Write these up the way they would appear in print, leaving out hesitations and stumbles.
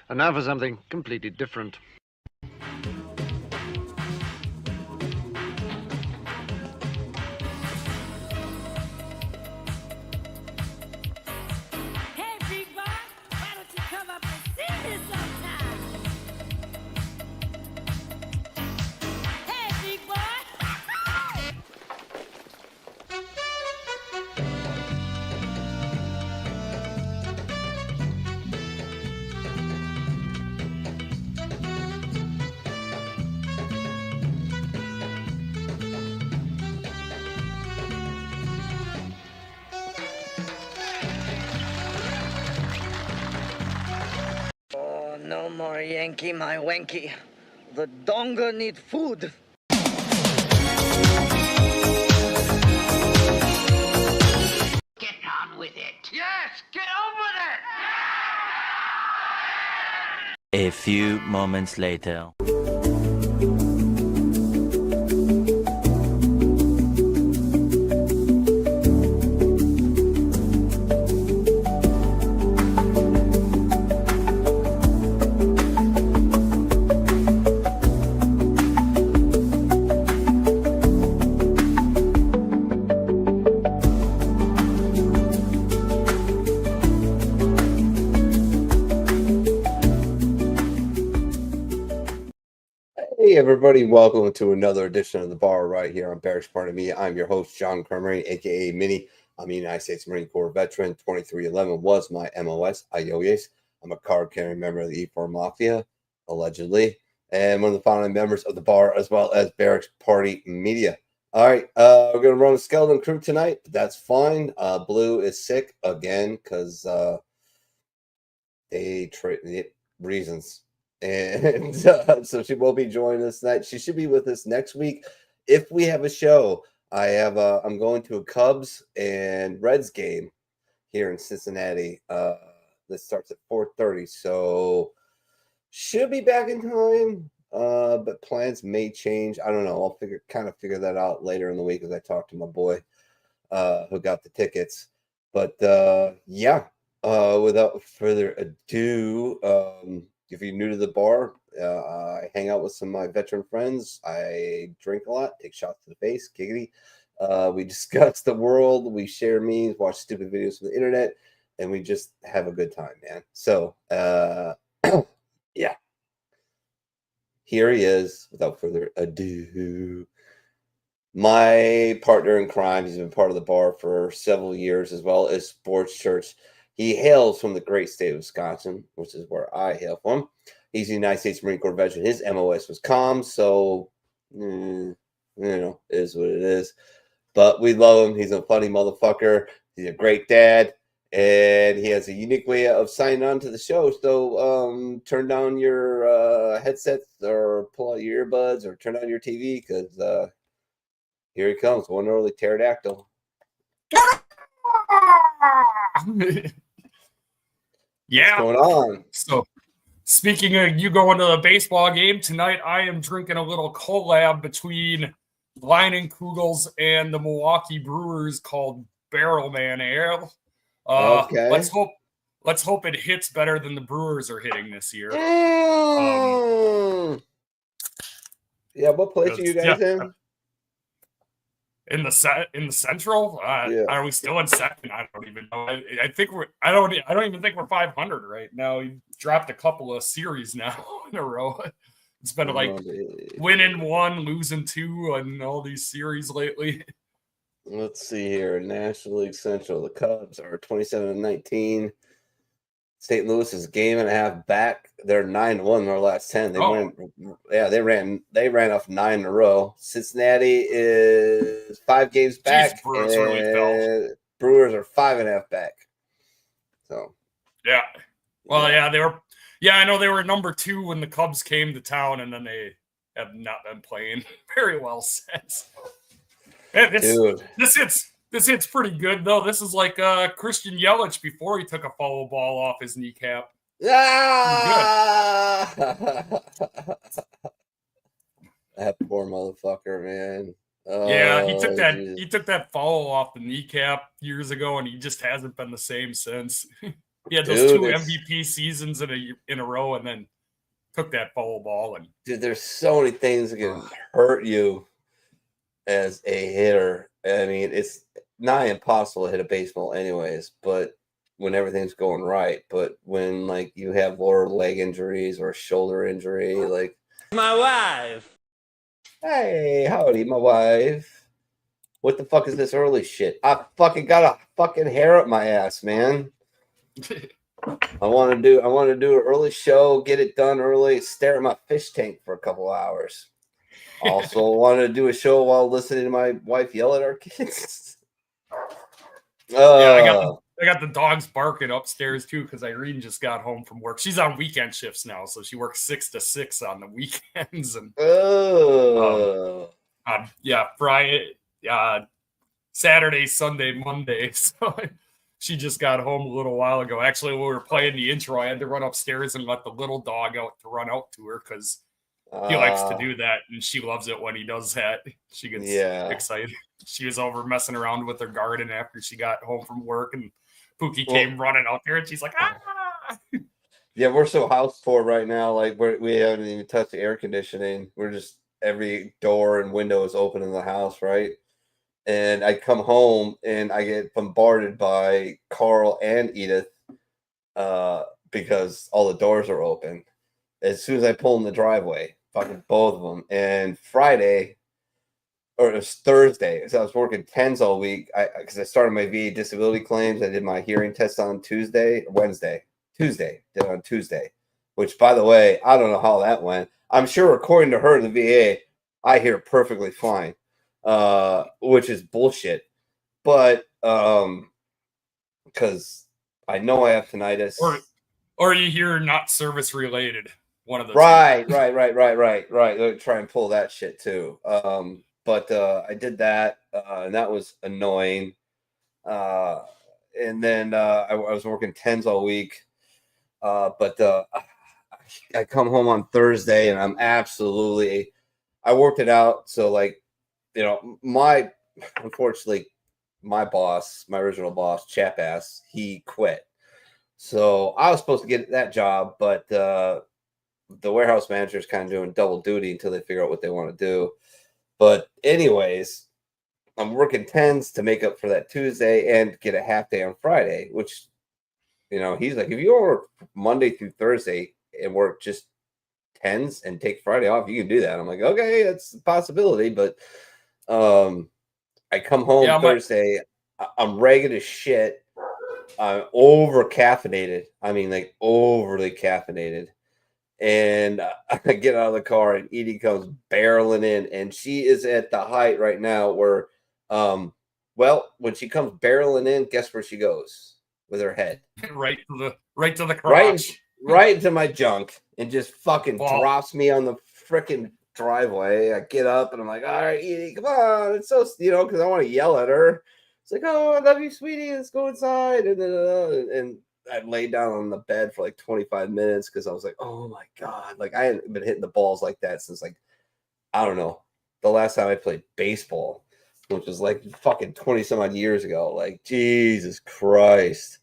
And now for something completely different. Hey, big boy, why don't you come up and see me sometime? Hey, big boy. Oh, no more Yankee, my wanky. The donga need food. Get on with it. Yes, get on with it! A few moments later. Hey everybody, welcome to another edition of The Bar right here on Bearish Part of Me. I'm your host, John Kermery, aka Mini. I'm a United States Marine Corps veteran. 2311 was my MOS, IOES. I'm a card-carrying member of the E4 Mafia, allegedly. and one of the founding members of the bar, as well as Barracks Party Media. All right, we're going to run a skeleton crew tonight. That's fine. Blue is sick again because they trade reasons. And so she will be joining us tonight. She should be with us next week if we have a show. I'm going to a Cubs and Reds game here in Cincinnati. That starts at 4:30. So should be back in time. But plans may change. I don't know. I'll figure that out later in the week as I talk to my boy who got the tickets. But yeah, without further ado, if you're new to the bar, I hang out with some of my veteran friends. I drink a lot, take shots to the face, giggity. We discuss the world, we share memes, watch stupid videos from the internet, and we just have a good time, man. So, yeah. Here he is, without further ado. My partner in crime. He's been part of the bar for several years, as well as Sports Church. He hails from the great state of Wisconsin, which is where I hail from. He's a United States Marine Corps veteran. His MOS was comm, so, it is what it is. But we love him. He's a funny motherfucker. He's a great dad. And he has a unique way of signing on to the show. So turn down your headsets or pull out your earbuds or turn on your TV because here he comes, one early pterodactyl. Yeah. What's going on? So, speaking of you going to the baseball game tonight, I am drinking a little collab between Leinenkugels and the Milwaukee Brewers called Barrelman Ale. Okay. Let's hope it hits better than the Brewers are hitting this year. Yeah, what place are you guys in? In the Central? Yeah. Are we still in second? I don't even know. I don't even think we're 500 right now. We dropped a couple of series now in a row. It's been like winning 1, losing 2, and all these series lately. Let's see here. National League Central. The Cubs are 27-19. St. Louis is a game and a half back. They're 9-1 in their last 10. They ran off 9 in a row. Cincinnati is 5 games back. Brewers really fell. Brewers are 5.5 back. So yeah. Well, yeah, they were. Yeah, I know they were number 2 when the Cubs came to town, and then they have not been playing very well since. This hits pretty good though. This is like Christian Yelich before he took a foul ball off his kneecap. Ah! That poor motherfucker, man. Yeah, he took that foul off the kneecap years ago, and he just hasn't been the same since. He had those 2 MVP seasons in a row, and then took that foul ball. And dude, there's so many things that can hurt you as a hitter. I mean, it's not impossible to hit a baseball anyways, but when everything's going right. But when like you have lower leg injuries or shoulder injury, like my wife. Hey, howdy, my wife. What the fuck is this early shit? I fucking got a fucking hair up my ass, man. I want to do an early show, get it done early, stare at my fish tank for a couple hours. Also wanted to do a show while listening to my wife yell at our kids. Yeah, I got the dogs barking upstairs too because Irene just got home from work. She's on weekend shifts now, so she works 6 to 6 on the weekends. And Friday, Saturday, Sunday, Monday. So she just got home a little while ago. Actually, when we were playing the intro, I had to run upstairs and let the little dog out to run out to her because he likes to do that, and she loves it when he does that. She gets excited. She was over messing around with her garden after she got home from work, and Pookie came running out there, and she's like, ah! Yeah, we're so house poor right now. Like, we haven't even touched the air conditioning. We're just, every door and window is open in the house, right? And I come home, and I get bombarded by Carl and Edith because all the doors are open. As soon as I pull in the driveway, fucking both of them. And Friday, or it was Thursday, so I was working 10s all week because I started my VA disability claims. I did my hearing test on Tuesday. Did it on Tuesday. which, by the way, I don't know how that went. I'm sure, according to her, the VA, I hear perfectly fine, which is bullshit. But because I know I have tinnitus. Or you hear not service related. One of those. Right. They'll try and pull that shit too. But I did that, and that was annoying. And then I was working 10s all week. But I come home on Thursday, and I worked it out. So, like, you know, unfortunately, my boss, my original boss, chap ass, he quit. So I was supposed to get that job, but the warehouse manager is kind of doing double duty until they figure out what they want to do. But anyways, I'm working 10s to make up for that Tuesday and get a half day on Friday, which, you know, he's like, if you work Monday through Thursday and work just 10s and take Friday off, you can do that. I'm like, okay, that's a possibility. But I come home Thursday, I'm ragged as shit. I'm over caffeinated. I mean, like overly caffeinated. And I get out of the car, and Edie comes barreling in, and she is at the height right now where, when she comes barreling in, guess where she goes with her head? right to the crotch. Right into my junk, and just fucking drops me on the freaking driveway. I get up, and I'm like, all right, Edie, come on. It's so, because I want to yell at her. It's like, oh, I love you, sweetie. Let's go inside. And I laid down on the bed for like 25 minutes because I was like, oh my God. Like, I hadn't been hitting the balls like that since, like, I don't know, the last time I played baseball, which was like fucking 20 some odd years ago. Like, Jesus Christ.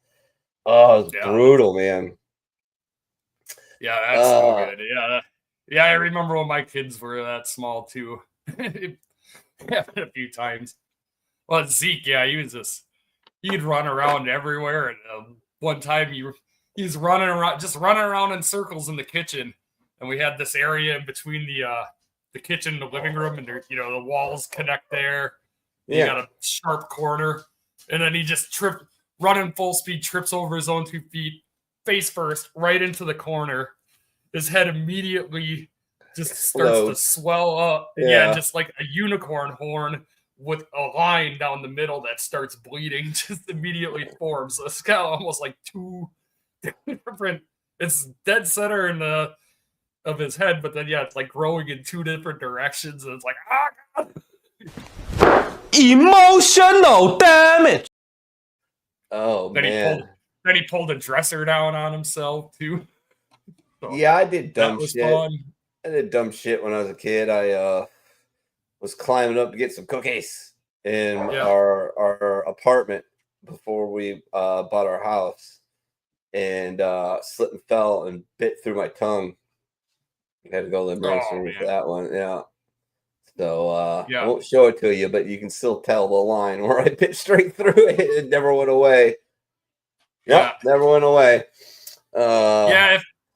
Oh, it was brutal, man. Yeah, that's so good. Yeah, I remember when my kids were that small too. It happened a few times. Well, Zeke, he'd run around everywhere. And one time he was running around in circles in the kitchen. And we had this area in between the kitchen and the living room, and there, the walls connect there. You got a sharp corner. And then he just running full speed, trips over his own 2 feet, face first, right into the corner. His head immediately just starts to swell up. Yeah, just like a unicorn horn with a line down the middle that starts bleeding, just immediately forms. So it's kind of almost like two different. It's dead center of his head, but then it's like growing in two different directions, and it's like God. Emotional damage. Oh, man. Then he pulled a dresser down on himself too. So yeah, I did dumb shit. Fun. I did dumb shit when I was a kid. I was climbing up to get some cookies in our apartment before we bought our house, and slipped and fell and bit through my tongue. I had to go to the emergency room for that one. Yeah. So I won't show it to you, but you can still tell the line where I bit straight through it. It never went away. Never went away.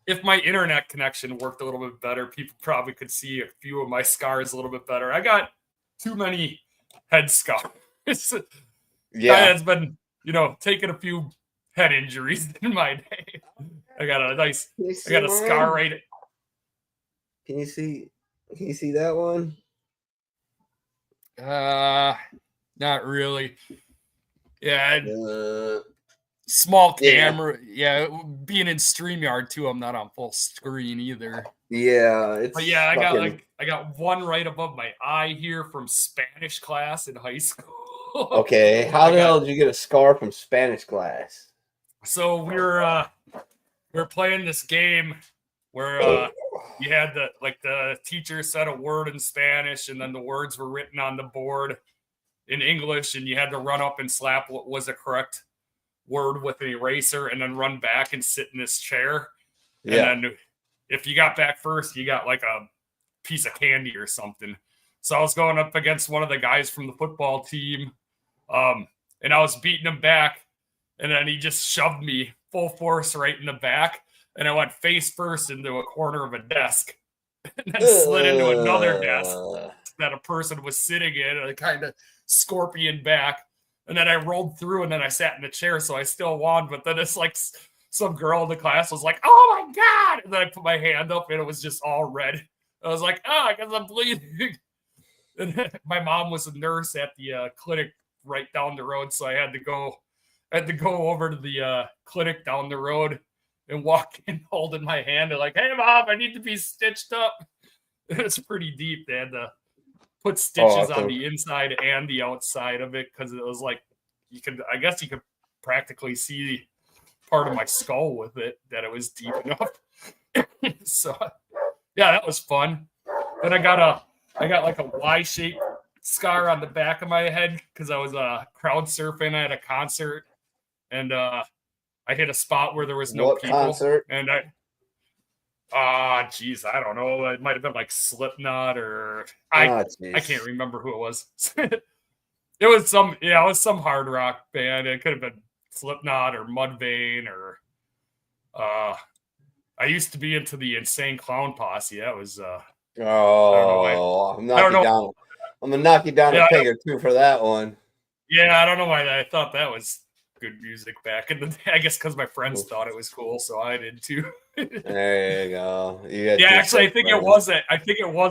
If my internet connection worked a little bit better, people probably could see a few of my scars a little bit better. I got too many head scars. It's been, taking a few head injuries in my day. I got a scar right. Can you see that one? Not really. Yeah. Small camera. Yeah, being in StreamYard too, I'm not on full screen either. Yeah, I got one right above my eye here from Spanish class in high school. Okay, how the hell did you get a scar from Spanish class? So we were playing this game where you had the teacher said a word in Spanish, and then the words were written on the board in English, and you had to run up and slap what was the correct word with an eraser, and then run back and sit in this chair. Yeah. And then if you got back first, you got like a piece of candy or something. So I was going up against one of the guys from the football team, and I was beating him back, and then he just shoved me full force right in the back, and I went face first into a corner of a desk, and then slid into another desk that a person was sitting in, and I kind of scorpion back. And then I rolled through, and then I sat in the chair, so I still won. But then it's like some girl in the class was like, "Oh my god!" And then I put my hand up and it was just all red. I was like, "Oh, I guess I'm bleeding." And my mom was a nurse at the clinic right down the road, so I had to go over to the clinic down the road and walk in holding my hand and like, "Hey, Mom, I need to be stitched up." It's pretty deep. They had to put stitches on the inside and the outside of it because it was like I guess you could practically see part of my skull with it, that it was deep enough. So yeah, that was fun. Then I got like a Y-shaped scar on the back of my head because I was crowd surfing at a concert, and I hit a spot where there was no people. Concert? And geez, I don't know. It might have been like Slipknot or I can't remember who it was. It was some hard rock band. It could have been Slipknot or Mudvayne or I used to be into the Insane Clown Posse. That was I'm gonna knock you down a peg or two for that one. Yeah, I don't know why I thought that was good music back in the day. I guess because my friends thought it was cool, so I did too. There you go. Actually, I think it was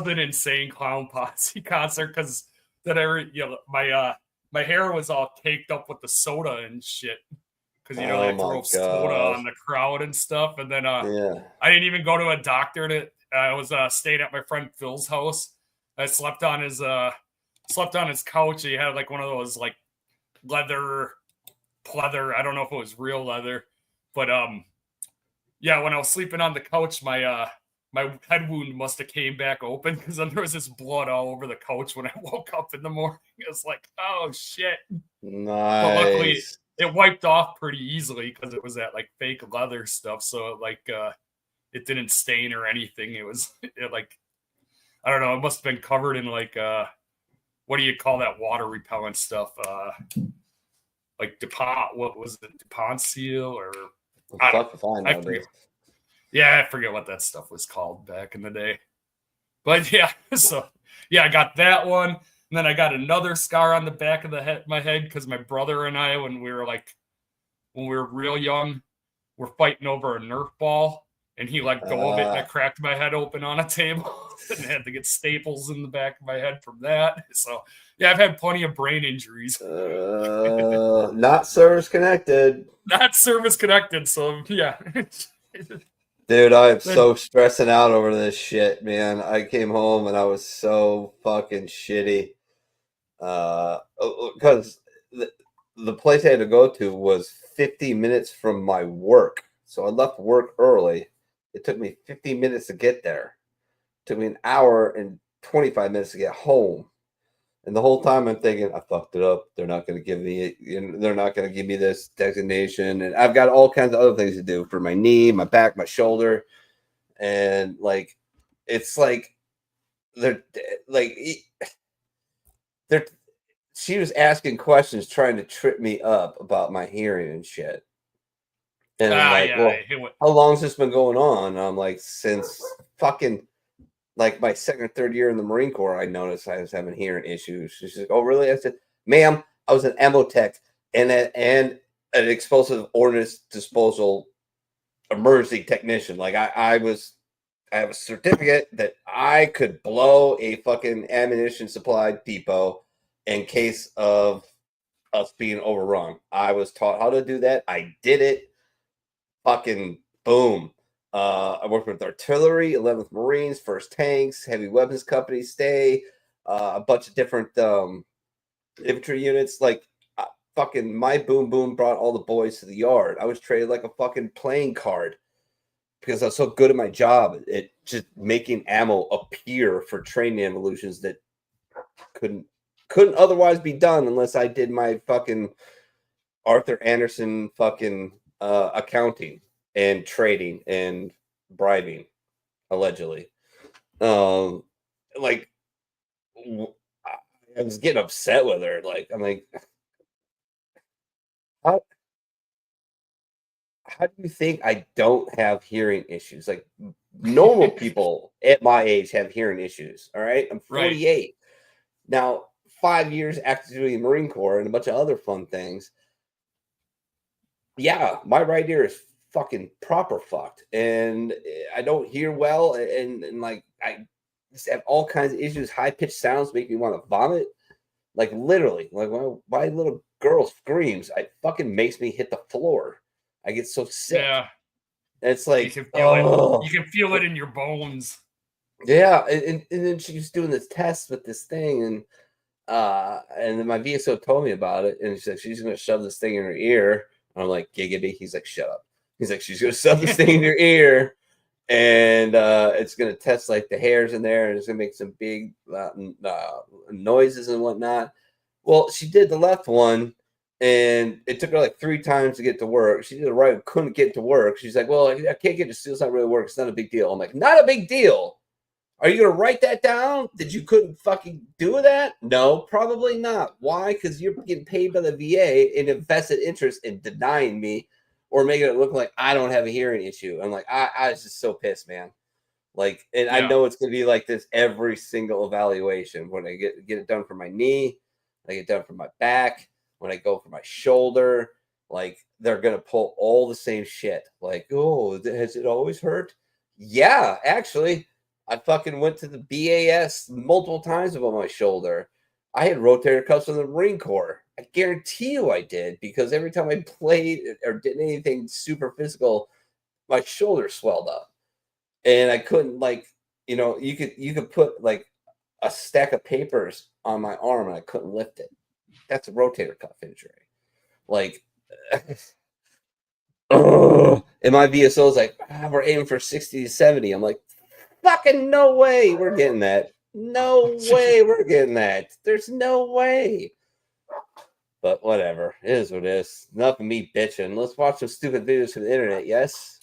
an Insane Clown Posse concert because my hair was all caked up with the soda and shit because they throw soda on the crowd and stuff. And then I didn't even go to a doctor. I was staying at my friend Phil's house. I slept on his couch. He had like one of those like leather pleather. I don't know if it was real leather, but when I was sleeping on the couch, my head wound must have came back open because then there was this blood all over the couch when I woke up in the morning. It was like, oh shit. Nice. But luckily it wiped off pretty easily because it was that like fake leather stuff. So it didn't stain or anything. It was like, I don't know. It must have been covered in like, what do you call that water repellent stuff? Like DuPont, what was it? DuPont seal or I forget. Yeah, I forget what that stuff was called back in the day. But yeah, so yeah, I got that one. And then I got another scar on the back of my head because my brother and I, when we were real young, were fighting over a Nerf ball. And he let go of it, and I cracked my head open on a table and had to get staples in the back of my head from that. So, yeah, I've had plenty of brain injuries. Not service connected. Not service connected, so, yeah. Dude, I'm so stressing out over this shit, man. I came home, and I was so fucking shitty. Because the place I had to go to was 50 minutes from my work. So I left work early. It took me 50 minutes to get there. It took me an hour and 25 minutes to get home. And the whole time I'm thinking, I fucked it up. They're not going to give me they're not going to give me this designation. And I've got all kinds of other things to do for my knee, my back, my shoulder. And like, it's like, she was asking questions trying to trip me up about my hearing and shit. And how long has this been going on? And I'm like, since fucking like my second or third year in the Marine Corps, I noticed I was having hearing issues. She's like, oh, really? I said, ma'am, I was an ammo tech and an explosive ordnance disposal emergency technician. Like I have a certificate that I could blow a fucking ammunition supply depot in case of us being overrun. I was taught how to do that. I did it. Fucking boom. I worked with artillery, 11th Marines, 1st Tanks, Heavy Weapons Company, Stay, a bunch of different infantry units. Like, fucking my boom boom brought all the boys to the yard. I was treated like a fucking playing card because I was so good at my job at just making ammo appear for training evolutions that couldn't otherwise be done unless I did my fucking Arthur Anderson fucking accounting and trading and bribing, allegedly. Like, I was getting upset with her. Like, I'm like, how do you think I don't have hearing issues? Like, normal people at my age have hearing issues. All right, I'm 48 right. Now. 5 years active duty in the Marine Corps and a bunch of other fun things. Yeah, my right ear is fucking proper fucked, and I don't hear well, and like I just have all kinds of issues. High pitched sounds make me want to vomit. Like literally, like when my little girl screams, it fucking makes me hit the floor. I get so sick. Yeah, It's like you can feel it. You can feel it in your bones. Yeah, and then she's doing this test with this thing, and then my VSO told me about it, and she's like, she's gonna shove this thing in her ear. I'm like, giggity. He's like, shut up. He's like, she's gonna shove this thing in your ear, and it's gonna test like the hairs in there, and it's gonna make some big noises and whatnot. Well, she did the left one, and it took her like 3 times to get to work. She did the right, couldn't get to work. She's like, well, I can't get to school. It's not really work. It's not a big deal. I'm like, not a big deal. Are you going to write that down? That you couldn't fucking do that? No, probably not. Why? Because you're getting paid by the VA in invested interest in denying me or making it look like I don't have a hearing issue. I'm like, I was just so pissed, man. Like, and I know it's going to be like this every single evaluation. When I get it done for my knee, I get done for my back, when I go for my shoulder, like they're going to pull all the same shit. Like, oh, has it always hurt? Yeah, actually. I fucking went to the BAS multiple times about my shoulder. I had rotator cuffs in the Marine Corps. I guarantee you I did, because every time I played or did anything super physical, my shoulder swelled up. And I couldn't, like, you know, you could put like a stack of papers on my arm and I couldn't lift it. That's a rotator cuff injury. Like, and my VSO is like, we're aiming for 60 to 70. I'm like, fucking no way we're getting that. No way we're getting that. There's no way. But whatever. It is what it is. Enough of me bitching. Let's watch some stupid videos from the internet, yes?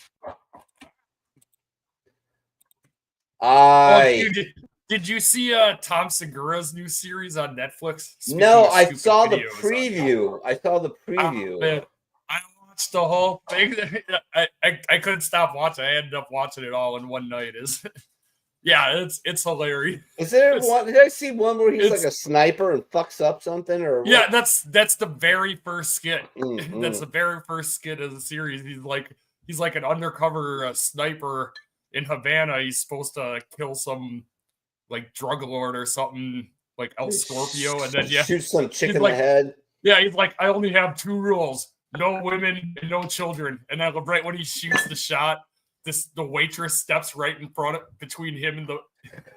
Did you see Tom Segura's new series on Netflix? No, I saw the preview. I saw the preview. Man, I watched the whole thing. I couldn't stop watching. I ended up watching it all in one night. Yeah, it's hilarious. Is there one? Did I see one where he's like a sniper and fucks up something? Or yeah, what? that's the very first skit. Mm-hmm. That's the very first skit of the series. He's like an undercover sniper in Havana. He's supposed to kill some like drug lord or something, like El Scorpio, and then shoot some chick in the head. Yeah, he's like, I only have 2 rules: no women and no children. And then right when he shoots the shot, the waitress steps right in front of between him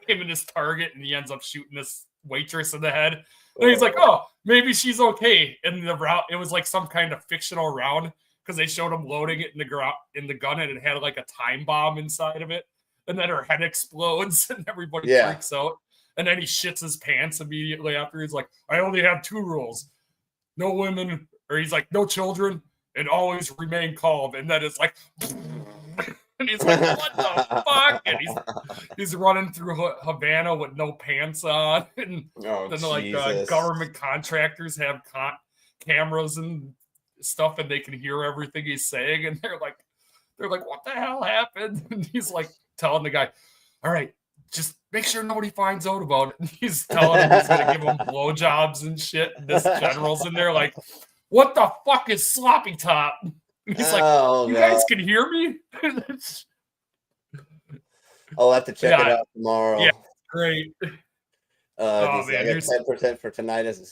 and his target, and he ends up shooting this waitress in the head. And he's like, oh, maybe she's okay. And the round, it was like some kind of fictional round, because they showed him loading it in the gun, and it had like a time bomb inside of it. And then her head explodes, and everybody freaks out. And then he shits his pants immediately after. He's like, I only have 2 rules: no women, or he's like, no children, and always remain calm. And then it's like, and he's like, what the fuck? And he's running through Havana with no pants on. And then like government contractors have cameras and stuff, and they can hear everything he's saying. And they're like, what the hell happened? And he's like telling the guy, all right, just make sure nobody finds out about it. And he's telling him he's gonna give him blowjobs and shit. And this general's in there like, what the fuck is sloppy top? And he's like, you guys can hear me? I'll have to check it out tomorrow. Yeah, great. Man, I got 10% for tinnitus, as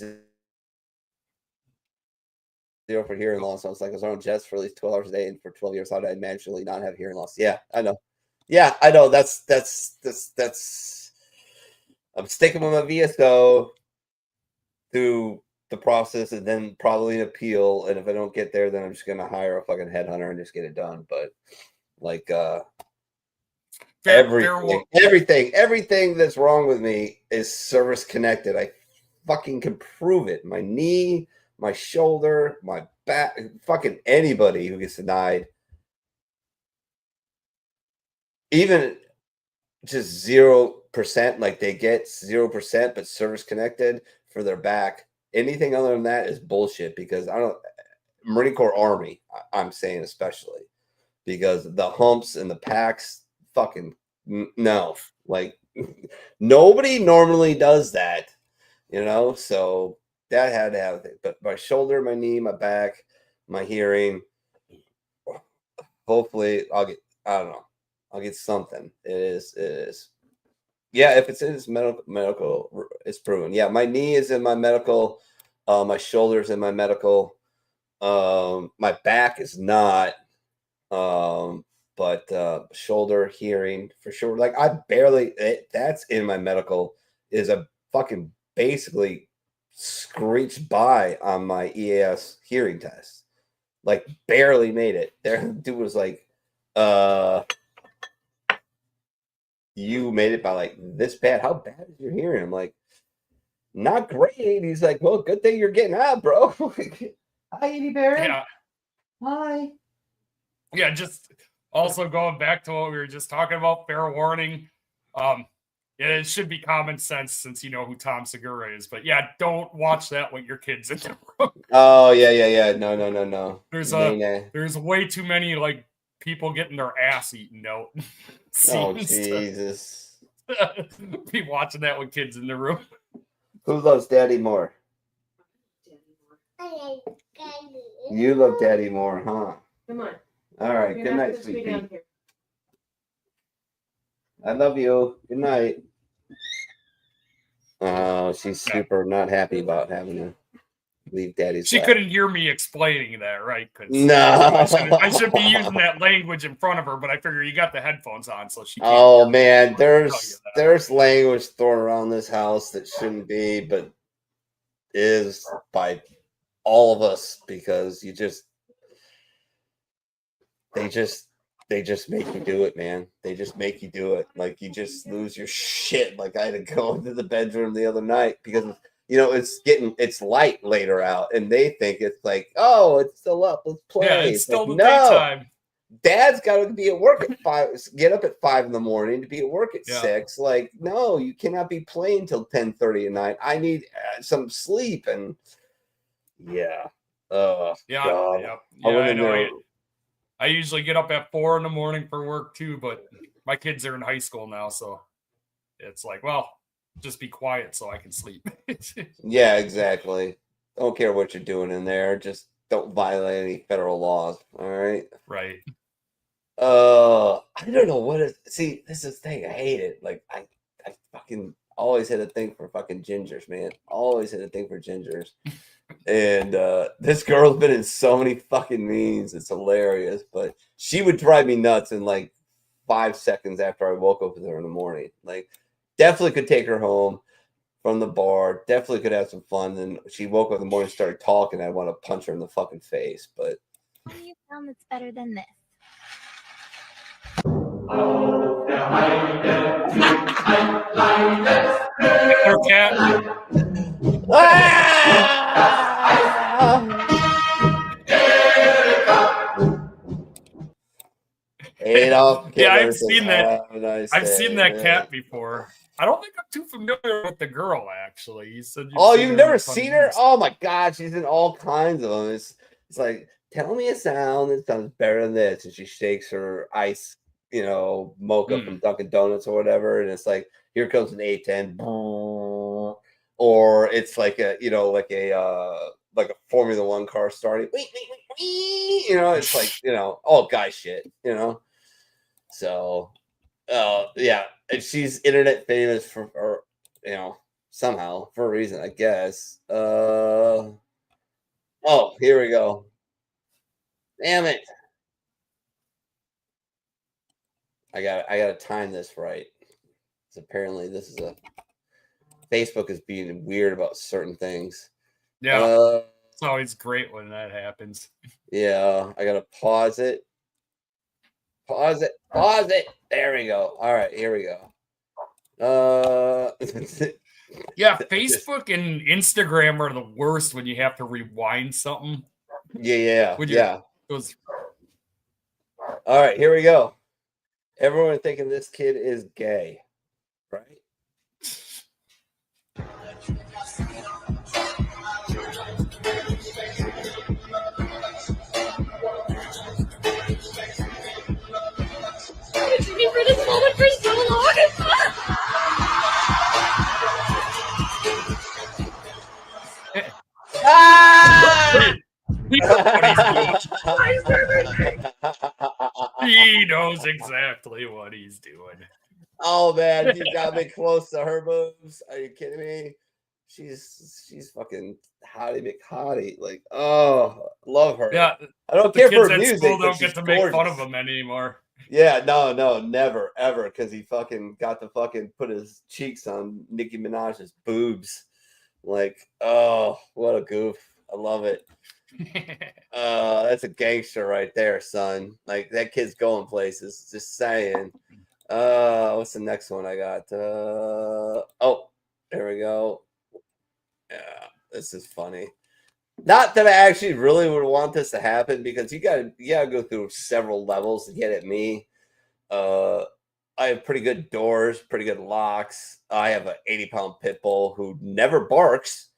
0 for hearing loss. I was like, I was on jets for at least 12 hours a day, and for 12 years, how did I magically not have hearing loss? Yeah, I know. Yeah, I know. That's. I'm sticking with my VSO through the process, and then probably an appeal. And if I don't get there, then I'm just gonna hire a fucking headhunter and just get it done. But like, everything that's wrong with me is service connected. I fucking can prove it. My knee, my shoulder, my back, fucking anybody who gets denied, even just 0%, like they get 0%, but service connected for their back. Anything other than that is bullshit, because Marine Corps Army, I'm saying especially, because the humps and the packs, fucking no. Like, nobody normally does that, you know? So that had to have it. But my shoulder, my knee, my back, my hearing, hopefully I don't know. I'll get something. It is. Yeah, if it's in its medical, it's proven. Yeah, my knee is in my medical. My shoulder's in my medical. My back is not. But shoulder, hearing for sure. Like I barely. That's in my medical. Is a fucking basically screeched by on my EAS hearing test. Like barely made it. There, dude was like, you made it by like this bad. How bad is your hearing? I'm like, not great. He's like, well, good thing you're getting out, bro. Hi, Edie Barry. Yeah. Hi. Yeah, just also going back to what we were just talking about, fair warning. It should be common sense since you know who Tom Segura is. But yeah, don't watch that with your kids in the room. Oh, yeah. No. There's way too many like people getting their ass eaten out. Oh, Jesus. Be watching that with kids in the room. Who loves Daddy more? You love Daddy more, huh? Come on. All right. Good night, sweet pea. I love you. Good night. Oh, she's super not happy about having to leave Daddy's. She lap. couldn't hear me explaining that, right? No. I should be using that language in front of her, but I figure you got the headphones on, so she can't Oh hear man, me. there's language thrown around this house that shouldn't be, but is by all of us because they just make you do it, man. They just make you do it. Like you just lose your shit. Like I had to go into the bedroom the other night because it's light later out, and they think it's like, oh, it's still up. Let's play. Yeah, it's still like, the daytime. Dad's got to be at work at 5. Get up at 5 in the morning to be at work at 6. Like, no, you cannot be playing till 10:30 at night. I need some sleep, and yeah. God. Yeah, I know. I usually get up at 4 in the morning for work too, but my kids are in high school now, so it's like, well, just be quiet so I can sleep. Yeah, exactly. Don't care what you're doing in there. Just don't violate any federal laws. All right. Right. I don't know what it. See, this is the thing. I hate it. Like I fucking always had a thing for fucking gingers, man. Always had a thing for gingers. And this girl's been in so many fucking memes. It's hilarious, but she would drive me nuts in like 5 seconds after I woke up with her in the morning. Like, definitely could take her home from the bar. Definitely could have some fun. Then she woke up in the morning, and started talking. I want to punch her in the fucking face, but. How do you sound that's better than this? Or cat. Adolf Yeah, Hitler I've seen that. nice I've day, seen that man. cat before. I don't think I'm too familiar with the girl. Actually, you said. You've never seen her? Oh my god, she's in all kinds of them. It's like, tell me a sound that sounds better than this, and she shakes her ice, mocha from Dunkin' Donuts or whatever, and it's like, here comes an A10, or it's like a Formula One car starting. It's like all guy shit. So, yeah, and she's internet famous for somehow for a reason, I guess. Oh, here we go. Damn it. I gotta time this right. Because apparently this is Facebook is being weird about certain things. Yeah. It's always great when that happens. Yeah, I gotta pause it. Pause it. There we go. All right, here we go. Yeah, Facebook and Instagram are the worst when you have to rewind something. Yeah. Those... All right, here we go. Everyone thinking this kid is gay, right? I've been waiting for this moment for so long. He knows exactly what he's doing. Oh man, you got me close to her boobs. Are you kidding me? She's fucking Hottie McHottie. Like, oh, love her. Yeah, I don't the care kids for her at music. school But don't she's get to make fun of gorgeous. him anymore. Yeah, no, never, ever, because he fucking got to fucking put his cheeks on Nicki Minaj's boobs. Like, oh, what a goof. I love it. That's a gangster right there, son. Like, that kid's going places. Just saying. What's the next one I got? Oh, there we go. Yeah, this is funny. Not that I actually really would want this to happen, because you gotta go through several levels to get at me. I have pretty good doors, pretty good locks. I have an 80-pound pit bull who never barks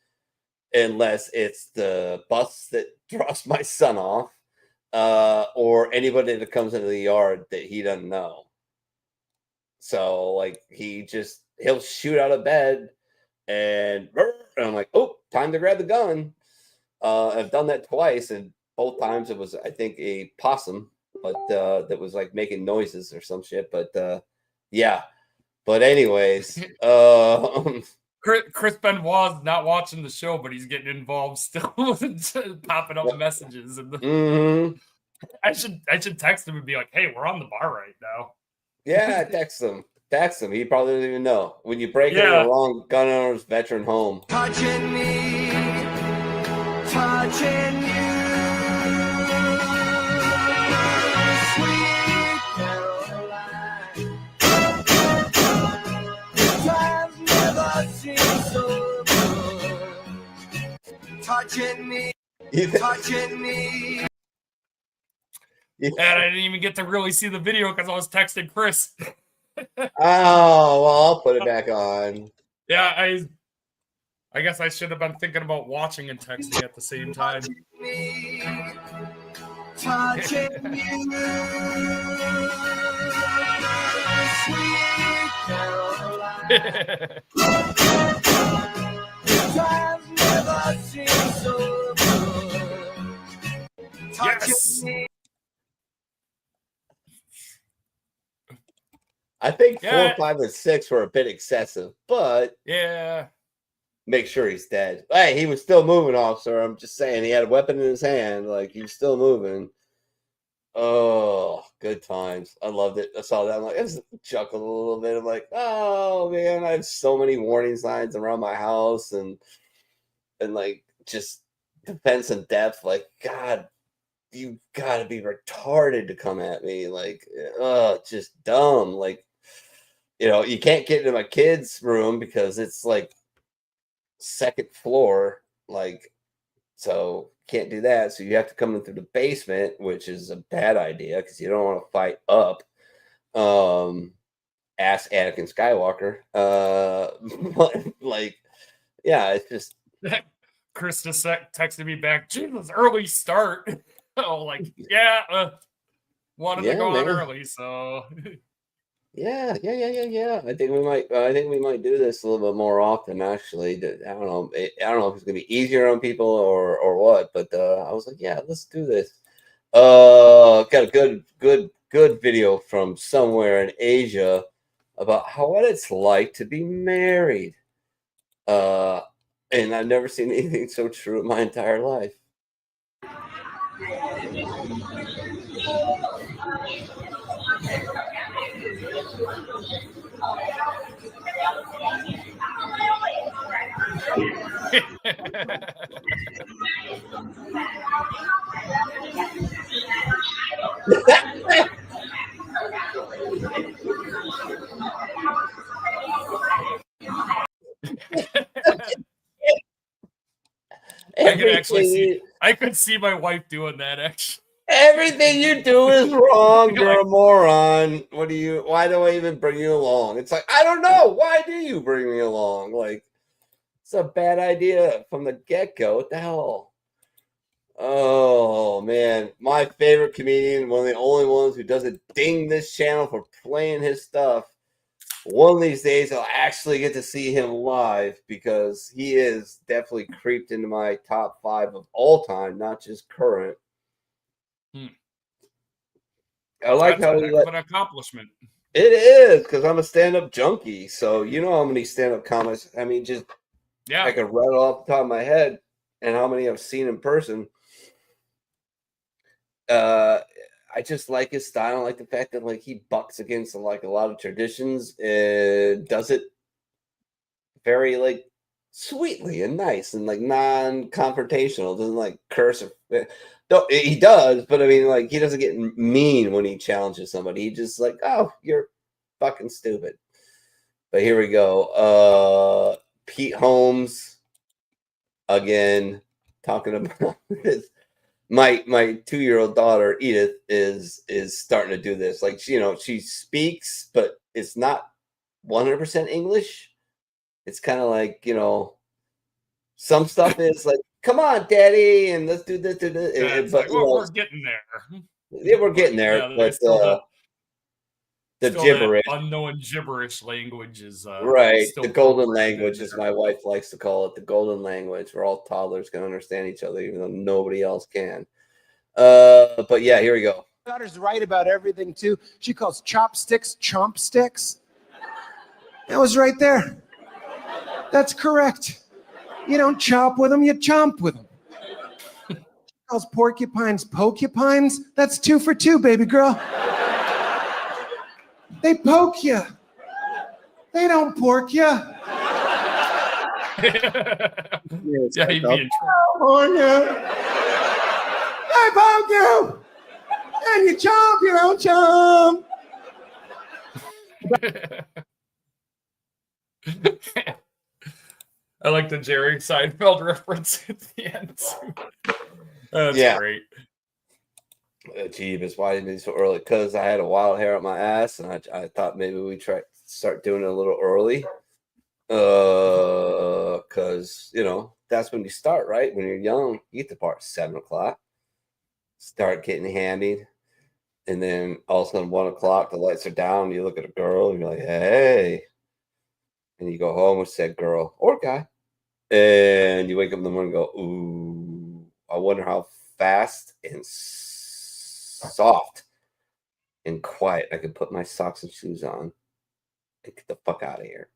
unless it's the bus that drops my son off, or anybody that comes into the yard that he doesn't know. So like he'll shoot out of bed and I'm like, oh, time to grab the gun. I've done that twice, and both times it was, I think, a possum, but that was like making noises or some shit. But yeah. But anyways, Chris Benoit's not watching the show, but he's getting involved still, popping up messages. And I should text him and be like, "Hey, we're on the bar right now." Yeah, text him. Text him. He probably doesn't even know. When you break into the wrong gun owner's veteran home. Touching me, touching you, sweet Caroline. Times never seem so good. Touching me, touching me. And I didn't even get to really see the video because I was texting Chris. Oh, well, I'll put it back on. Yeah, I guess I should have been thinking about watching and texting at the same time. Touching you, sweet Caroline. Times never seem so good. Touching me. I think 4, 5, and 6 were a bit excessive, but yeah, make sure he's dead. Hey, he was still moving, officer. I'm just saying, he had a weapon in his hand, like he was still moving. Oh, good times. I loved it. I saw that. I'm like, I just chuckled a little bit. I'm like, oh man, I have so many warning signs around my house, and like just defense and depth. Like, God, you gotta be retarded to come at me. Like, just dumb. Like, you can't get into my kid's room because it's like 2nd floor. Like, so can't do that. So you have to come in through the basement, which is a bad idea because you don't want to fight up. Ask Anakin Skywalker. Like, yeah, it's just. Chris just texted me back. Jesus, early start. Oh, like, yeah, wanted to go on early, so. Yeah. I think we might do this a little bit more often. Actually, I don't know if it's gonna be easier on people or what, but I was like, yeah, let's do this. Got a good video from somewhere in Asia about what it's like to be married. And I've never seen anything so true in my entire life. I could see my wife doing that, actually. Everything you do is wrong. You're a moron. Why do I even bring you along? It's like, I don't know. Why do you bring me along? Like, it's a bad idea from the get-go. What the hell? Oh, man. My favorite comedian, one of the only ones who doesn't ding this channel for playing his stuff. One of these days, I'll actually get to see him live because he is definitely creeped into my top 5 of all time, not just current. I like That's how a he heck of an accomplishment. it is because I'm a stand-up junkie. So you know how many stand-up comics. I mean, just Yeah. I could rattle off the top of my head, and how many I've seen in person. I just like his style. I like the fact that like he bucks against like a lot of traditions and does it very like sweetly and nice and like non-confrontational. Doesn't like curse or he does, but I mean like he doesn't get mean when he challenges somebody. He just like, oh, you're fucking stupid. But here we go. Pete Holmes again talking about this. My 2-year-old daughter Edith is starting to do this. Like she speaks, but it's not 100% English. It's kind of like some stuff is like, "Come on, Daddy," and let's do this. Yeah, it's But like, well, we're getting there. yeah, we're getting there. Yeah, But still the still gibberish, that unknown gibberish language is right? still The golden programmed in language, as there. my wife likes to call it, the golden language, where all toddlers can understand each other, even though nobody else can. But yeah, here we go. My daughter's right about everything too. She calls chopsticks chomp sticks. That was right there. That's correct. You don't chop with them, you chomp with them. She calls porcupines pokupines. That's 2 for 2, baby girl. They poke you. They don't pork you. Yeah, he'd be in On you. They poke you. And you chomp, you don't chomp. I like the Jerry Seinfeld reference at the end too. That's great. Jeebus, why didn't it be so early? Because I had a wild hair up my ass, and I thought maybe we start doing it a little early. Because that's when you start, right? When you're young, you get to part 7 o'clock, start getting handy, and then all of a sudden 1 o'clock, the lights are down. You look at a girl, and you're like, "Hey," and you go home with said girl or guy, and you wake up in the morning and go, "Ooh, I wonder how fast and soft and quiet I can put my socks and shoes on and get the fuck out of here."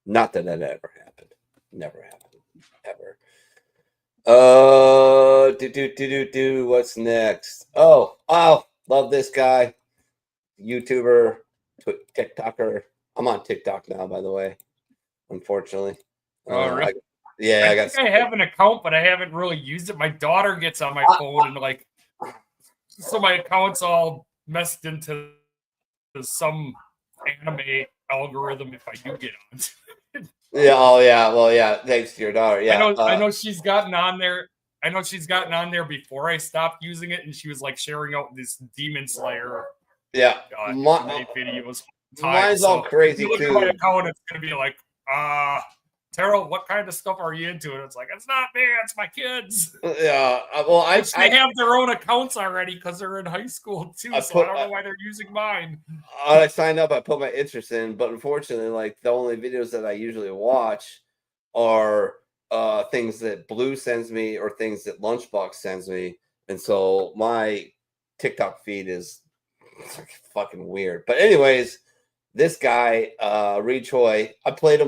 Not that ever happened. Never happened. Ever. What's next? Oh, love this guy. YouTuber, TikToker. I'm on TikTok now, by the way. Unfortunately. Oh, really? I I have an account, but I haven't really used it. My daughter gets on my phone and like, so my account's all messed into some anime algorithm if I do get on. Yeah. Oh, yeah. Well, yeah. Thanks to your daughter. Yeah. I know she's gotten on there. I know she's gotten on there before I stopped using it, and she was like sharing out this Demon Slayer. Yeah. Videos. Mine's all crazy if you look too. at my account, it's gonna be like, Terrell, what kind of stuff are you into? And it's like, it's not me, it's my kids. Yeah. Well, they have their own accounts already because they're in high school too. I don't know why they're using mine. I signed up, I put my interest in, but unfortunately, like the only videos that I usually watch are things that Blue sends me or things that Lunchbox sends me. And so my TikTok feed is fucking weird. But anyways, this guy, Reed Choi, I played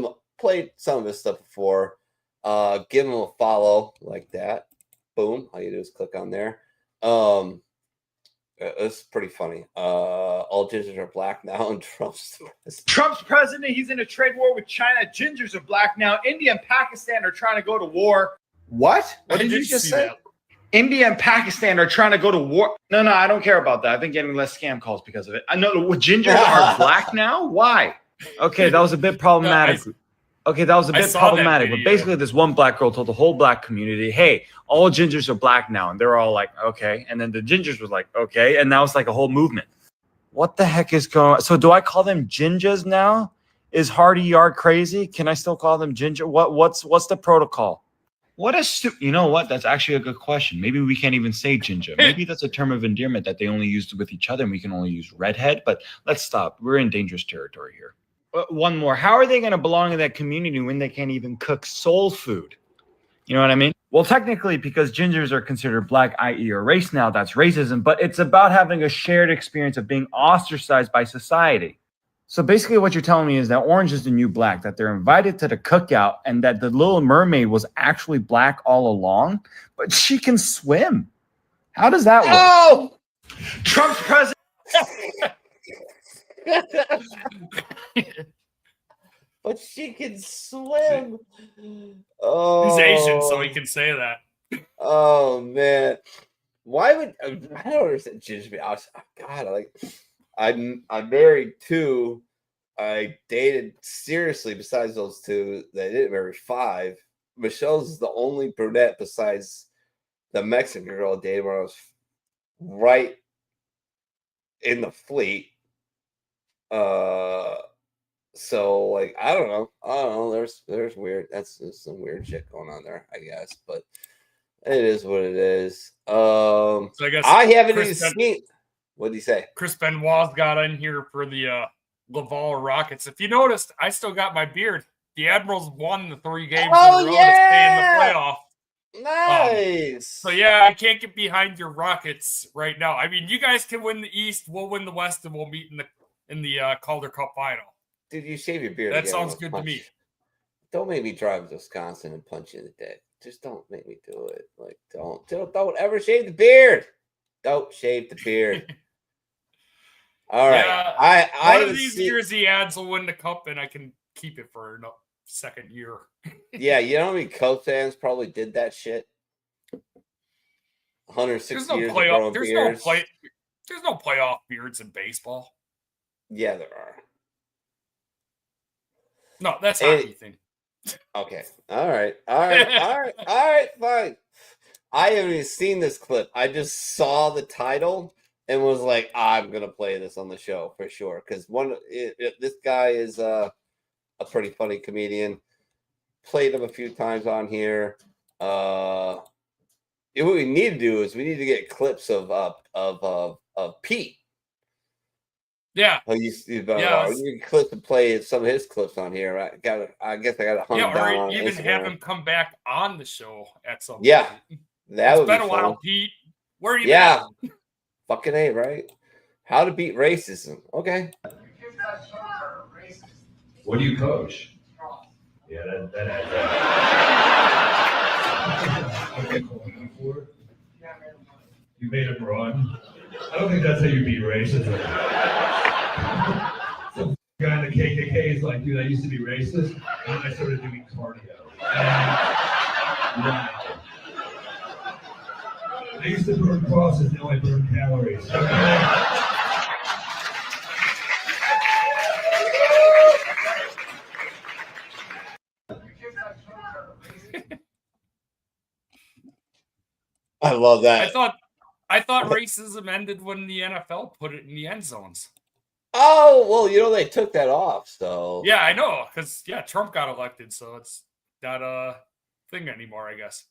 some of his stuff before. Give him a follow like that. Boom. All you do is click on there. It's pretty funny. All gingers are black now, and Trump's president. He's in a trade war with China. Gingers are black now. India and Pakistan are trying to go to war. What? What did you just say? India and Pakistan are trying to go to war. No, I don't care about that. I've been getting less scam calls because of it. I know gingers are black now. Why? Okay, that was a bit problematic. Okay, that was a bit problematic. But basically, this one black girl told the whole black community, "Hey, all gingers are black now," and they're all like, "Okay." And then the gingers was like, "Okay," and now it's like a whole movement. What the heck is going on? So do I call them gingers now? Is Hardy Yard crazy? Can I still call them ginger? What's the protocol? What a you know what? That's actually a good question. Maybe we can't even say ginger. Maybe that's a term of endearment that they only used with each other, and we can only use redhead. But let's stop. We're in dangerous territory here. One more. How are they going to belong in that community when they can't even cook soul food? You know what I mean? Well, technically, because gingers are considered black, i.e., a race now, that's racism, but it's about having a shared experience of being ostracized by society. So basically what you're telling me is that orange is the new black, that they're invited to the cookout, and that the Little Mermaid was actually black all along, but she can swim. How does that work? Oh! Trump's president. But she can swim. Oh, He's Asian, so he can say that. Oh man, why would I don't understand ginger? God, I'm married two. I dated seriously besides those two. They didn't marry 5. Michelle's is the only brunette besides the Mexican girl I dated when I was right in the fleet. So like I don't know. There's weird. There's some weird shit going on there, I guess. But it is what it is. So I guess I haven't even seen. What did he say? Chris Benoit's got in here for the Laval Rockets. If you noticed, I still got my beard. The Admirals won the 3 games in a row to stay in the playoff. Nice. So yeah, I can't get behind your Rockets right now. I mean, you guys can win the East, we'll win the West, and we'll meet in the Calder Cup final. Dude, you shave your beard. That again, sounds good to me. Don't make me drive to Wisconsin and punch you in the dick. Just don't make me do it. Like, don't ever shave the beard. Don't shave the beard. All right. Yeah, one of these years the Ads will win the cup, and I can keep it for a second year. Yeah, you know how many Cubs fans probably did that shit? 160 years of growing beards. There's no playoff beards in baseball. Yeah, there are. No, that's not anything. Okay. All right, fine. I haven't even seen this clip. I just saw the title and was like, I'm gonna play this on the show for sure. Because this guy is a pretty funny comedian. Played him a few times on here. What we need to do is we need to get clips of Pete. Yeah. We need clips to play some of his clips on here. I guess I got to hunt him down on even Instagram. have him come back on the show at some point. Yeah, that would be fun. It's been a while, Pete. Where are you? Yeah, fucking A, right? How to beat racism. Okay. What do you coach? Yeah, that adds up. You made him run. I don't think that's how you beat racism. Some guy in the KKK is like, dude, I used to be racist, and then I started doing cardio. Wow. I used to burn crosses, now I burn calories. I love that. I thought racism ended when the NFL put it in the end zones. Oh, well, they took that off, so. Yeah, I know, because, Trump got elected, so it's not a thing anymore, I guess.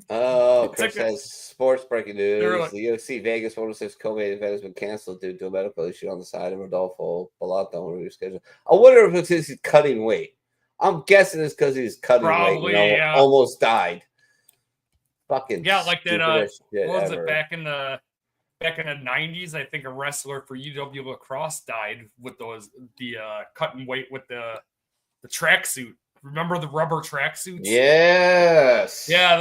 Oh, Chris says sports breaking news. The UFC Vegas 106 co-main event has been canceled due to a medical issue on the side of Rodolfo Balata on reschedule. I wonder if it's because he's cutting weight. I'm guessing it's because he's cutting weight. Almost died. Fucking like that. What was ever. It back in the 90s? I think a wrestler for UW Lacrosse died with the cutting weight with the tracksuit. Remember the rubber tracksuits? Yes. Yeah,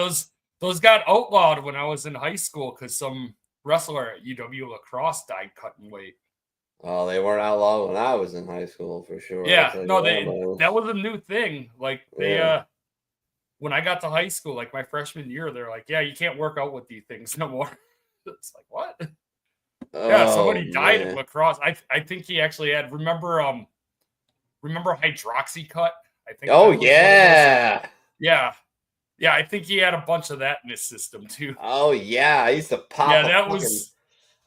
those got outlawed when I was in high school because some wrestler at UW Lacrosse died cutting weight. Oh, they weren't outlawed when I was in high school for sure. Yeah, no, that was a new thing. Like when I got to high school, like my freshman year, they're like, yeah, you can't work out with these things no more. It's like, what? Somebody died at lacrosse. I think he actually had, remember Hydroxycut? I think. Oh, yeah. Yeah. Yeah, I think he had a bunch of that in his system too. Oh, yeah. I used to pop. Yeah,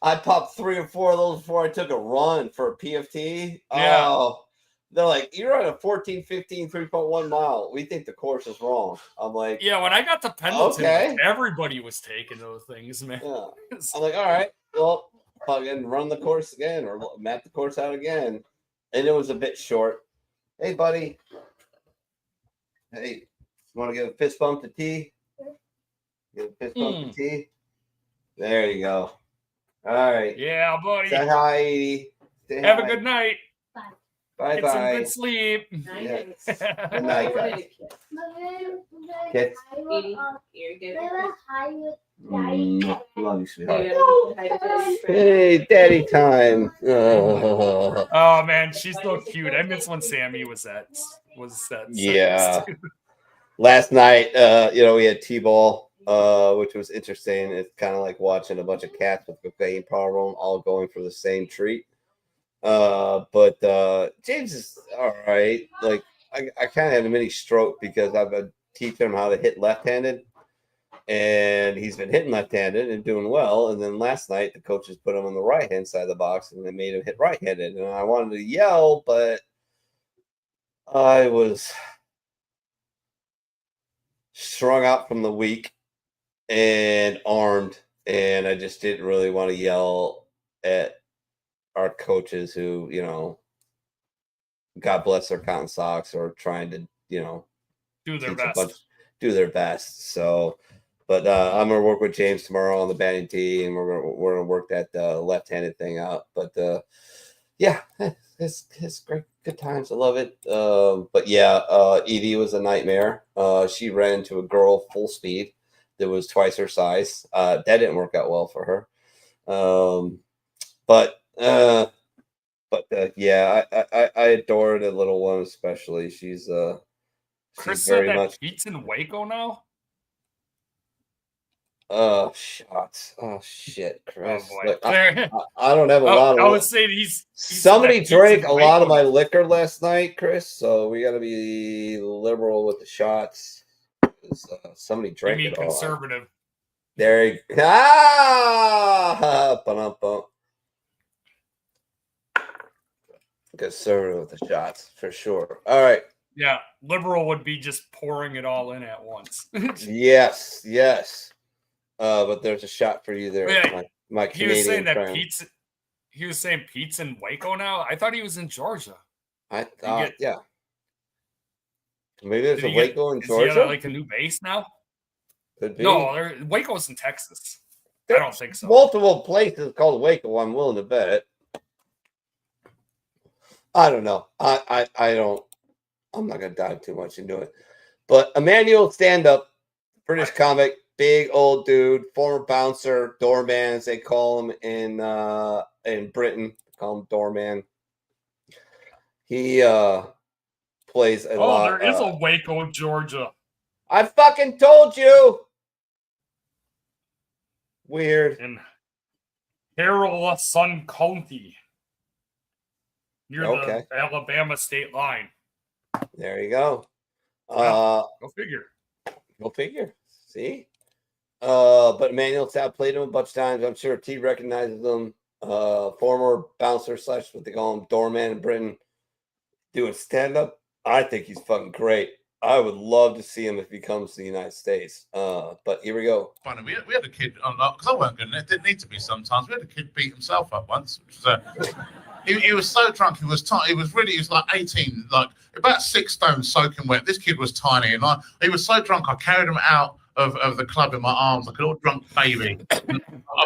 I popped 3 or 4 of those before I took a run for a PFT. Yeah. Oh, they're like, you're on a 14, 15, 3.1 mile. We think the course is wrong. I'm like, yeah, when I got to Pendleton, everybody was taking those things, man. Yeah. I'm like, all right, well, fucking run the course again or map the course out again. And it was a bit short. Hey, buddy. Hey, you want to give a fist bump to T? Get a fist bump for T. There you go. All right. Yeah, buddy. Say hi, Edie. Say Have hi. a good night. Bye Get some bye. good sleep. Yes. Good night, guys. Kiss. Love you, sweetheart. Hey, daddy time. Oh. Oh man, she's so cute. I miss when Sammy was that. Yeah. Last night, we had T-ball, which was interesting. It's kind of like watching a bunch of cats with cocaine problem all going for the same treat. But James is all right. Like I kind of had a mini stroke because I've been teaching him how to hit left-handed, and he's been hitting left-handed and doing well. And then last night the coaches put him on the right-hand side of the box and they made him hit right-handed. And I wanted to yell, but I was strung out from the week and armed, and I just didn't really want to yell at our coaches who, God bless their cotton socks, are trying to, do their best. Do their best. So, but I'm gonna work with James tomorrow on the batting tee, and we're gonna work that left-handed thing out. But yeah, it's great, good times. I love it. But yeah, Edie was a nightmare. She ran into a girl full speed that was twice her size. That didn't work out well for her. Yeah, I adore the little one especially. She's Chris very said that much. Pete's in Waco now. Shots. Oh shit, Chris. Oh, boy. Look, I don't have a lot of. I was saying he's somebody that drank Pete's a in lot of Waco. my liquor last night, Chris. So we got to be liberal with the shots. Somebody You drank mean it all. conservative? There you go. Ah! Ba-dum-bum. Conservative with the shots for sure. All right. Yeah, liberal would be just pouring it all in at once. Yes. But there's a shot for you there. Yeah, My he was saying Canadian that friend. He was saying Pete's in Waco now. I thought he was in Georgia. I thought, yeah. Maybe there's Did a he get- Waco in is he Georgia. at, like a new base now? Could be. No, Waco's in Texas. I don't think so. Multiple places called Waco. I'm willing to bet. I don't know. I don't. I'm not gonna dive too much into it. But Emmanuel Stand Up, British comic, big old dude, former bouncer, doorman as they call him in Britain. They call him doorman. He plays a lot. There is a Waco, Georgia. I fucking told you. Weird. In Harrelson County, near Okay. the Alabama state line. There you go. Go figure. Go figure. See? But Emmanuel Stab played him a bunch of times. I'm sure T recognizes him. Former bouncer / what they call him, doorman in Britain, doing stand-up. I think he's fucking great. I would love to see him if he comes to the United States. But here we go. Funny, we had a kid on because I weren't good, and it didn't need to be sometimes. We had a kid beat himself up once, which was he was so drunk. He was like 18, like about 6 stone soaking wet. This kid was tiny, and he was so drunk. I carried him out of the club in my arms like an old drunk baby. I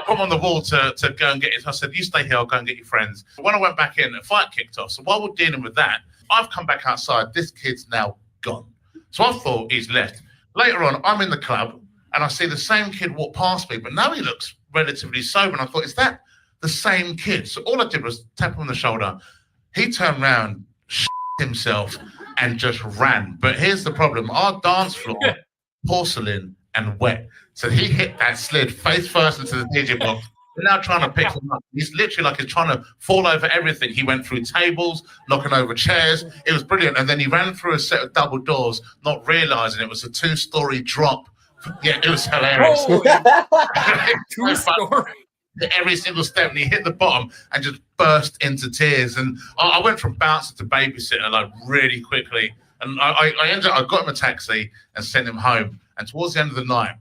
put him on the wall to go and get his. I said, "You stay here. I'll go and get your friends." When I went back in, the fight kicked off. So while we're dealing with that, I've come back outside. This kid's now gone. So I thought he's left. Later on, I'm in the club and I see the same kid walk past me, but now he looks relatively sober. And I thought, is that the same kid? So all I did was tap him on the shoulder. He turned around, himself, and just ran. But here's the problem. Our dance floor, porcelain and wet. So he hit that slid face first into the DJ box. We're now trying to pick him up. He's literally like he's trying to fall over everything. He went through tables, knocking over chairs. It was brilliant. And then he ran through a set of double doors, not realizing it was a 2-story drop. Yeah, it was hilarious. Two-story. Every single step, and he hit the bottom and just burst into tears. And I went from bouncer to babysitter like really quickly. And I got him a taxi and sent him home. And towards the end of the night,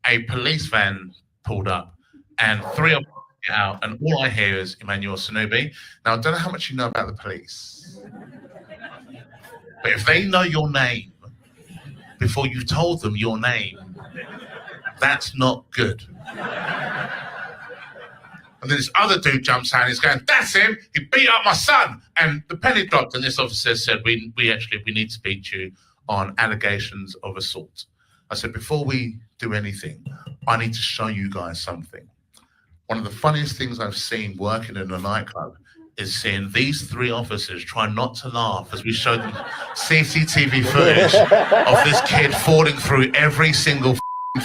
a police van pulled up. And 3 of them get out, and all I hear is Emmanuel Sanubi. Now, I don't know how much you know about the police, but if they know your name before you've told them your name, That's not good. And then this other dude jumps out and he's going, that's him. He beat up my son. And the penny dropped. And this officer said, we need to speak to you on allegations of assault. I said, before we do anything, I need to show you guys something. One of the funniest things I've seen working in a nightclub is seeing these three officers try not to laugh as we showed them CCTV footage of this kid falling through every single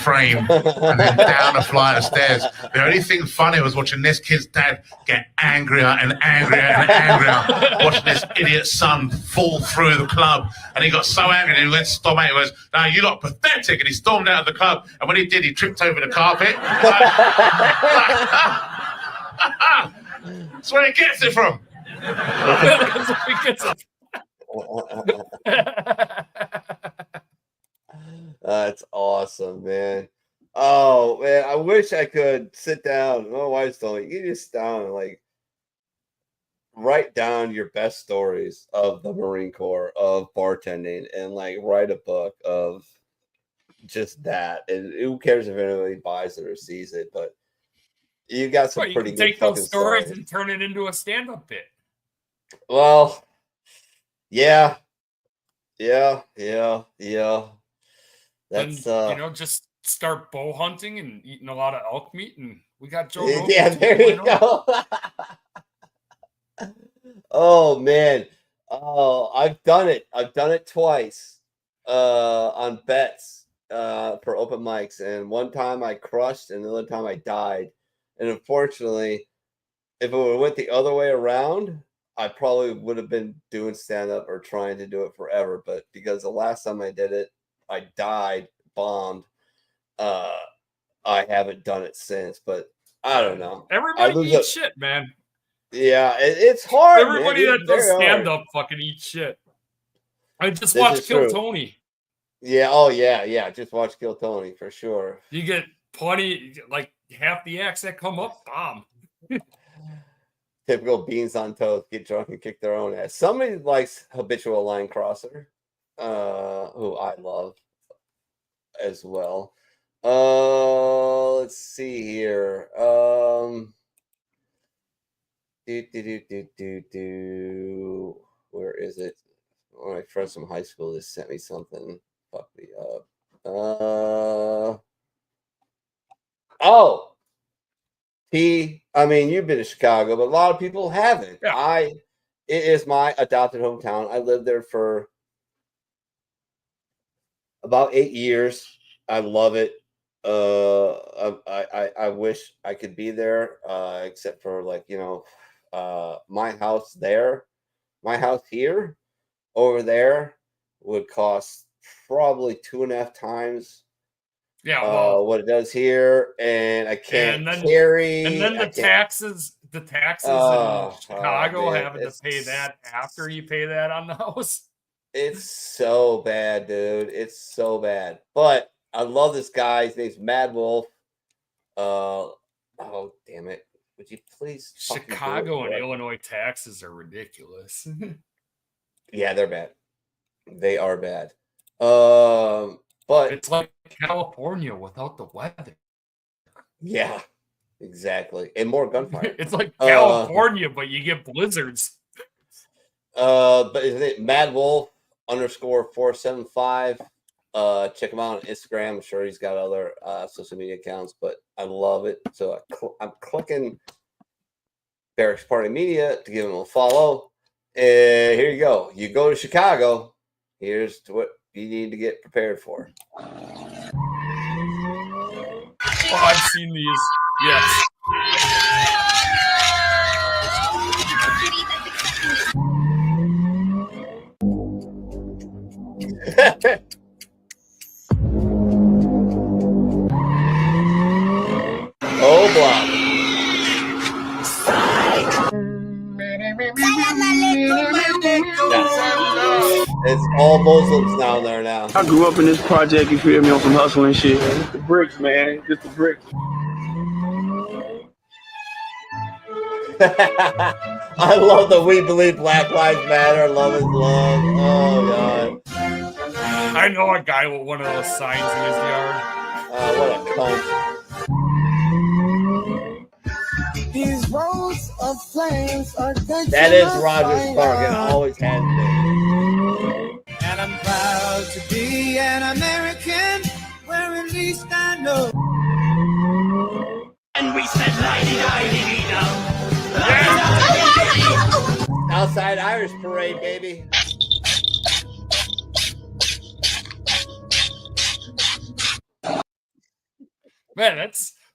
frame and then down a flight of stairs. The only thing funny was watching this kid's dad get angrier and angrier and angrier, watching this idiot son fall through the club. And he got so angry and he went to storm out. He goes, "No, you lot pathetic." And he stormed out of the club. And when he did, he tripped over the carpet. That's where he gets it from. That's where he gets it. That's awesome, man. Oh man, I wish I could sit down. My wife's telling me, you just sit down and like write down your best stories of the Marine Corps, of bartending, and like write a book of just that. And who cares if anybody buys it or sees it? But you got some you pretty can good take those stories and turn it into a stand-up bit. Well, yeah. That's just start bow hunting and eating a lot of elk meat, and we got Joe. Yeah, there you go. Oh man. Oh, I've done it. I've done it twice on bets for open mics, and one time I crushed and the other time I died. And unfortunately, if it would have went the other way around, I probably would have been doing stand-up or trying to do it forever. But because the last time I did it, I died, bombed. I haven't done it since, but I don't know. Everybody eats shit, man. Yeah, it's hard. Everybody man. that does stand-up fucking eats shit. I just watched Kill Tony. Yeah, oh yeah. Just watch Kill Tony for sure. You get plenty, like half the acts that come up, bomb. Typical beans on toast, get drunk and kick their own ass. Somebody likes Habitual Line Crosser, who I love as well. Let's see here. Where is it? One of my friends from high school just sent me something. Fuck me up. I mean, you've been to Chicago, but a lot of people haven't. Yeah. It is my adopted hometown. I lived there for about 8 years. I love it. I wish I could be there, except for like, my house there, my house here, over there would cost probably 2.5 times what it does here, and I can't carry. And then the taxes in Chicago, having to pay that after you pay that on the house. It's so bad, dude. It's so bad. But I love this guy. His name's Mad Wolf. Oh, damn it. Would you please? Chicago and Illinois taxes are ridiculous. Yeah, they're bad. They are bad. But it's like California without the weather. Yeah, exactly. And more gunfire. It's like California, but you get blizzards. But isn't it Mad Wolf _475? Check him out on Instagram. I'm sure he's got other social media accounts, but I love it. So I'm clicking Barracks Party Media to give him a follow. And here you go. You go to Chicago. Here's what you need to get prepared for. Oh, I've seen these. Yes. Oh, block. It's all Muslims down there now. I grew up in this project, you feel me, on some hustling shit. Just the bricks, man. Just the bricks. I love that we believe Black Lives Matter. Love is love. Oh, God. I know a guy with one of those signs in his yard. What a cunt. These roads of flames are That is Roger Stark. It always has been. And I'm proud to be an American, where at least I know. And we said, Outside Irish Parade, baby. Man,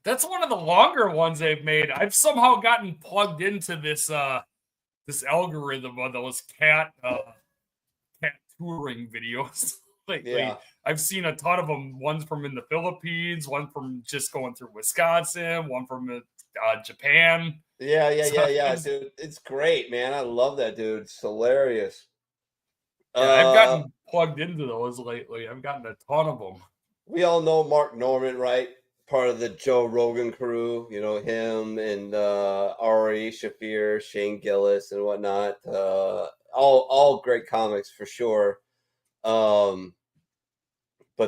that's one of the longer ones they've made. I've somehow gotten plugged into this this algorithm of those cat touring videos lately. Yeah. I've seen a ton of them. One's from in the Philippines, one from just going through Wisconsin, one from Japan. Yeah, dude. It's great, man. I love that, dude. It's hilarious. Yeah, I've gotten plugged into those lately. I've gotten a ton of them. We all know Mark Norman, right? Part of the Joe Rogan crew. You know, him and Ari Shaffir, Shane Gillis, and whatnot. All great comics for sure. But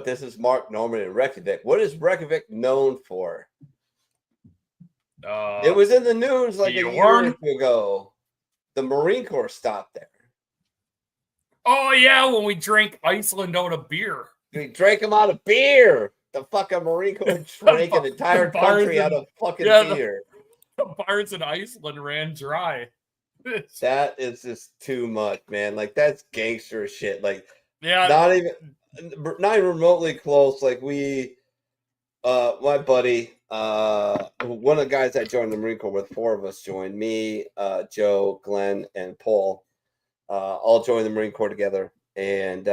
this is Mark Norman in Reykjavik. What is Reykjavik known for? It was in the news like a year or two ago. The Marine Corps stopped there. Oh, yeah, when we drank Iceland out of beer. We drank them out of beer. The fucking Marine Corps drank an entire country out of fucking beer. The bars in Iceland ran dry. That is just too much, man. Like, that's gangster shit. Like, yeah, not even remotely close. Like, we, my buddy, one of the guys that joined the Marine Corps with, 4 of us joined. Me, Joe, Glenn, and Paul, all joined the Marine Corps together. And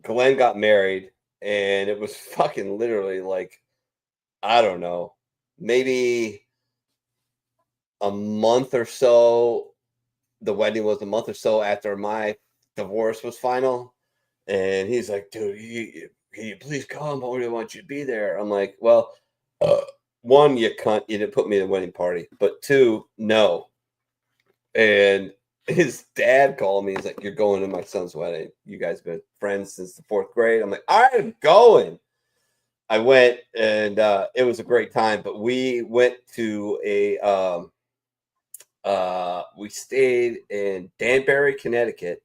Glenn got married, and it was fucking literally like, I don't know, maybe a month or so. The wedding was a month or so after my divorce was final. And he's like, dude, can you please come? I really want you to be there. I'm like, well, 1, you cunt, you didn't put me in the wedding party. But 2, no. And his dad called me. He's like, you're going to my son's wedding. You guys have been friends since the 4th grade. I'm like, all right, I'm going. I went, and it was a great time. But we went to we stayed in Danbury, Connecticut.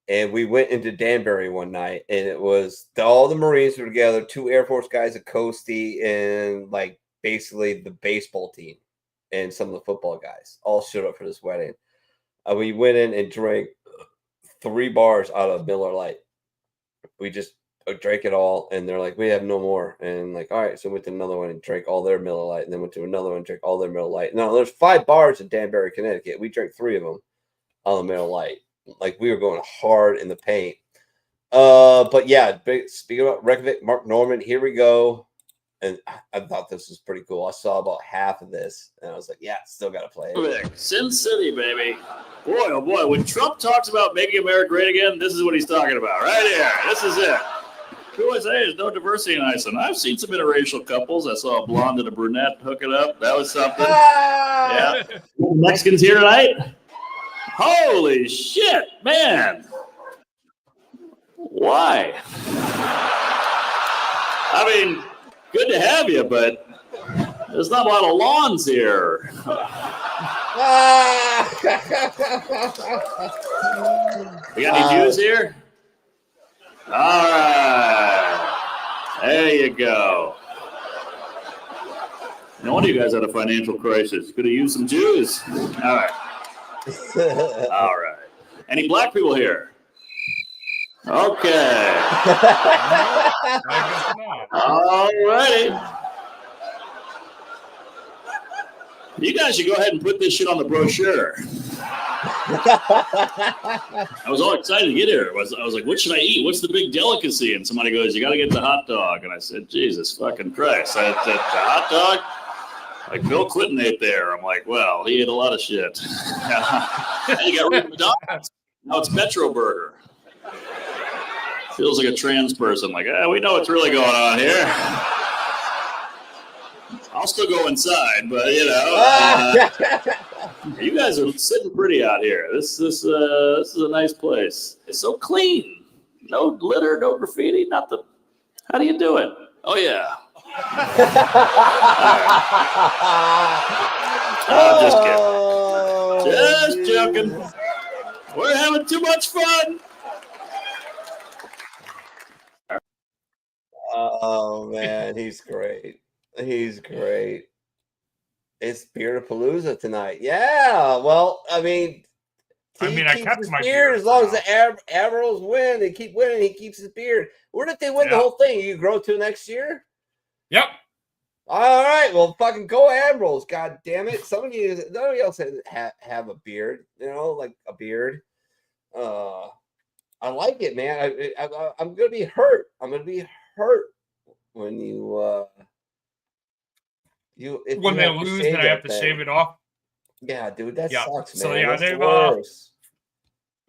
And we went into Danbury one night, and it was all the Marines were together, 2 Air Force guys, a Coastie, and like basically the baseball team and some of the football guys all showed up for this wedding. We went in and drank 3 bars out of Miller Lite. We just drank it all, and they're like, we have no more. And like, all right, so we went to another one and drank all their Miller Lite, and then went to another one and drank all their Miller Lite. Now, there's 5 bars in Danbury, Connecticut. We drank 3 of them on the Miller Lite. Like, we were going hard in the paint. But yeah, speaking about Reykjavik, Mark Norman, here we go. And I thought this was pretty cool. I saw about half of this, and I was like, yeah, still got to play it. Sin City, baby. Boy, oh boy, when Trump talks about making America great again, this is what he's talking about right here. This is it. USA, there's no diversity in Iceland. I've seen some interracial couples. I saw a blonde and a brunette hook it up. That was something. Yeah. Mexicans here tonight? Holy shit, man. Why? I mean, good to have you, but there's not a lot of lawns here. We got any views here? All right. There you go. No wonder you guys had a financial crisis. Could have used some Jews. All right. All right. Any black people here? Okay. All righty. You guys should go ahead and put this shit on the brochure. I was all excited to get here. I was like, what should I eat? What's the big delicacy? And somebody goes, you got to get the hot dog. And I said, Jesus fucking Christ. I said, the hot dog? Like Bill Clinton ate there. I'm like, well, he ate a lot of shit. And you got rid of McDonald's. Now it's Metro Burger. Feels like a trans person. Like, we know what's really going on here. I'll still go inside, but you know, you guys are sitting pretty out here. This is a nice place. It's so clean. No litter, no graffiti, nothing. How do you do it? Oh, yeah. I'm just kidding. Just joking. We're having too much fun. Oh man, he's great. He's great. It's Beardapalooza tonight. Yeah. Well, I mean, I kept his my beard beard as long as the Admirals win. They keep winning. He keeps his beard. What if they win the whole thing? You grow to next year? Yep. All right. Well, fucking go Admirals. God damn it. Nobody else have a beard. You know, like a beard. I like it, man. I'm gonna be hurt. I'm gonna be hurt when when they lose and I have to shave it off. Yeah, dude, that sucks, man. So yeah, that's the worst.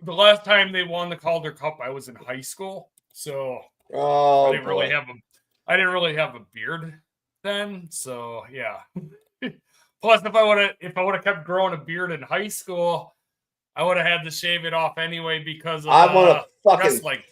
The last time they won the Calder Cup, I was in high school, so I didn't really have a beard then. So yeah. Plus, if I would have kept growing a beard in high school, I would have had to shave it off anyway because of I want to fucking wrestling.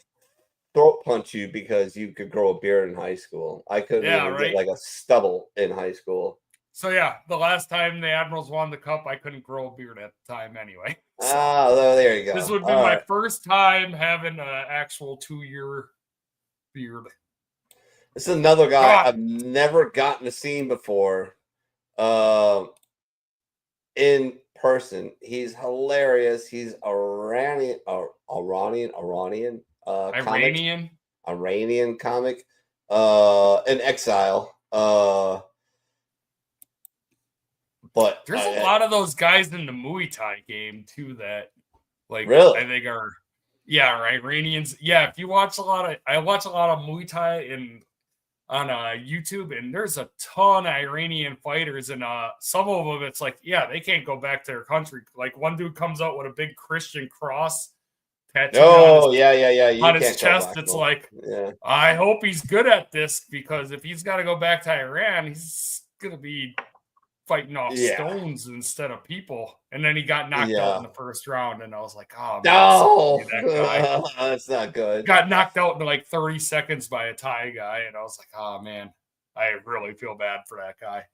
Throat punch you because you could grow a beard in high school. I couldn't even get like a stubble in high school. So yeah, the last time the Admirals won the cup, I couldn't grow a beard at the time anyway. So there you go. This would be my first time having an actual 2-year beard. This is another guy I've never gotten to see before. In person, he's hilarious. He's Iranian comic, in exile. But there's a lot of those guys in the Muay Thai game too that, like, really? I think are Iranians. Yeah, if you watch I watch a lot of Muay Thai on YouTube, and there's a ton of Iranian fighters, and some of them it's like, they can't go back to their country. Like one dude comes out with a big Christian cross tattoo on his chest. It's like, I hope he's good at this, because if he's got to go back to Iran, he's gonna be fighting off stones instead of people. And then he got knocked out in the first round, and I was like, oh no, that's not good. Got knocked out in like 30 seconds by a Thai guy, and I was like, oh man, I really feel bad for that guy.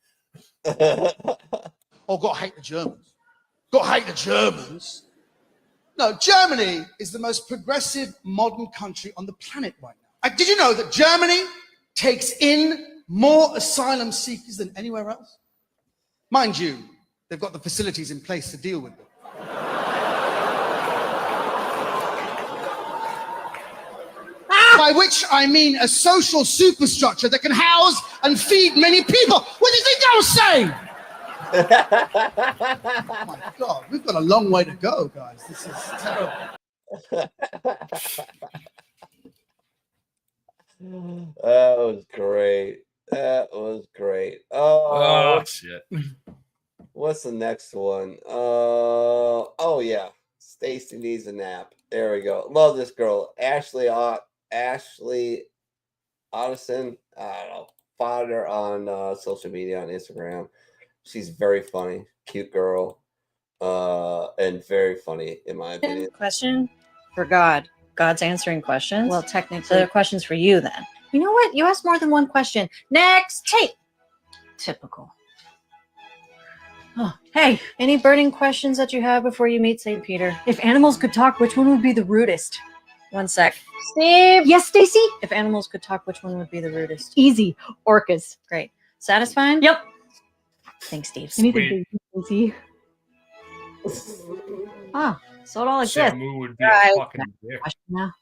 Gotta hate the Germans. Gotta hate the Germans. No, Germany is the most progressive modern country on the planet right now. Did you know that Germany takes in more asylum seekers than anywhere else? Mind you, they've got the facilities in place to deal with them. By which I mean a social superstructure that can house and feed many people. What do you think I was saying? Oh my God, we've got a long way to go, guys. This is terrible. That was great. That was great. Oh shit. What's the next one? Stacy needs a nap. There we go. Love this girl. Ashley Otteson. I don't know. Followed her on social media on Instagram. She's very funny, cute girl, and very funny in my opinion. Question for God. God's answering questions. Well, technically. So they're questions for you then. You know what? You asked more than one question. Next. Hey. Typical. Oh, hey, any burning questions that you have before you meet St. Peter? If animals could talk, which one would be the rudest? One sec. Steve. Yes, Stacy? If animals could talk, which one would be the rudest? Easy. Orcas. Great. Satisfying? Yep. Thanks, Steve. Anything easy. Ah, so it all exists. Shamu would be a fucking dick. Now.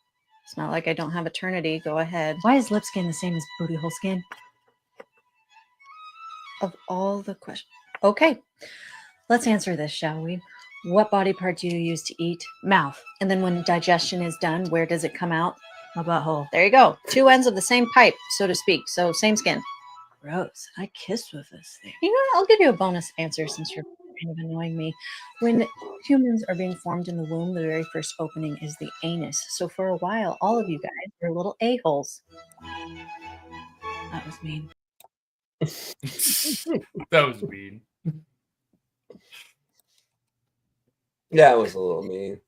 It's not like I don't have eternity. Go ahead. Why is lip skin the same as booty hole skin? Of all the questions. Okay. Let's answer this, shall we? What body part do you use to eat? Mouth. And then when digestion is done, where does it come out? My butthole. There you go. Two ends of the same pipe, so to speak. So same skin. Gross. I kissed with this thing. You know what? I'll give you a bonus answer since you're kind of annoying me. When humans are being formed in the womb, the very first opening is the anus. So for a while, all of you guys were little a-holes. That was mean. That was mean. That was a little mean.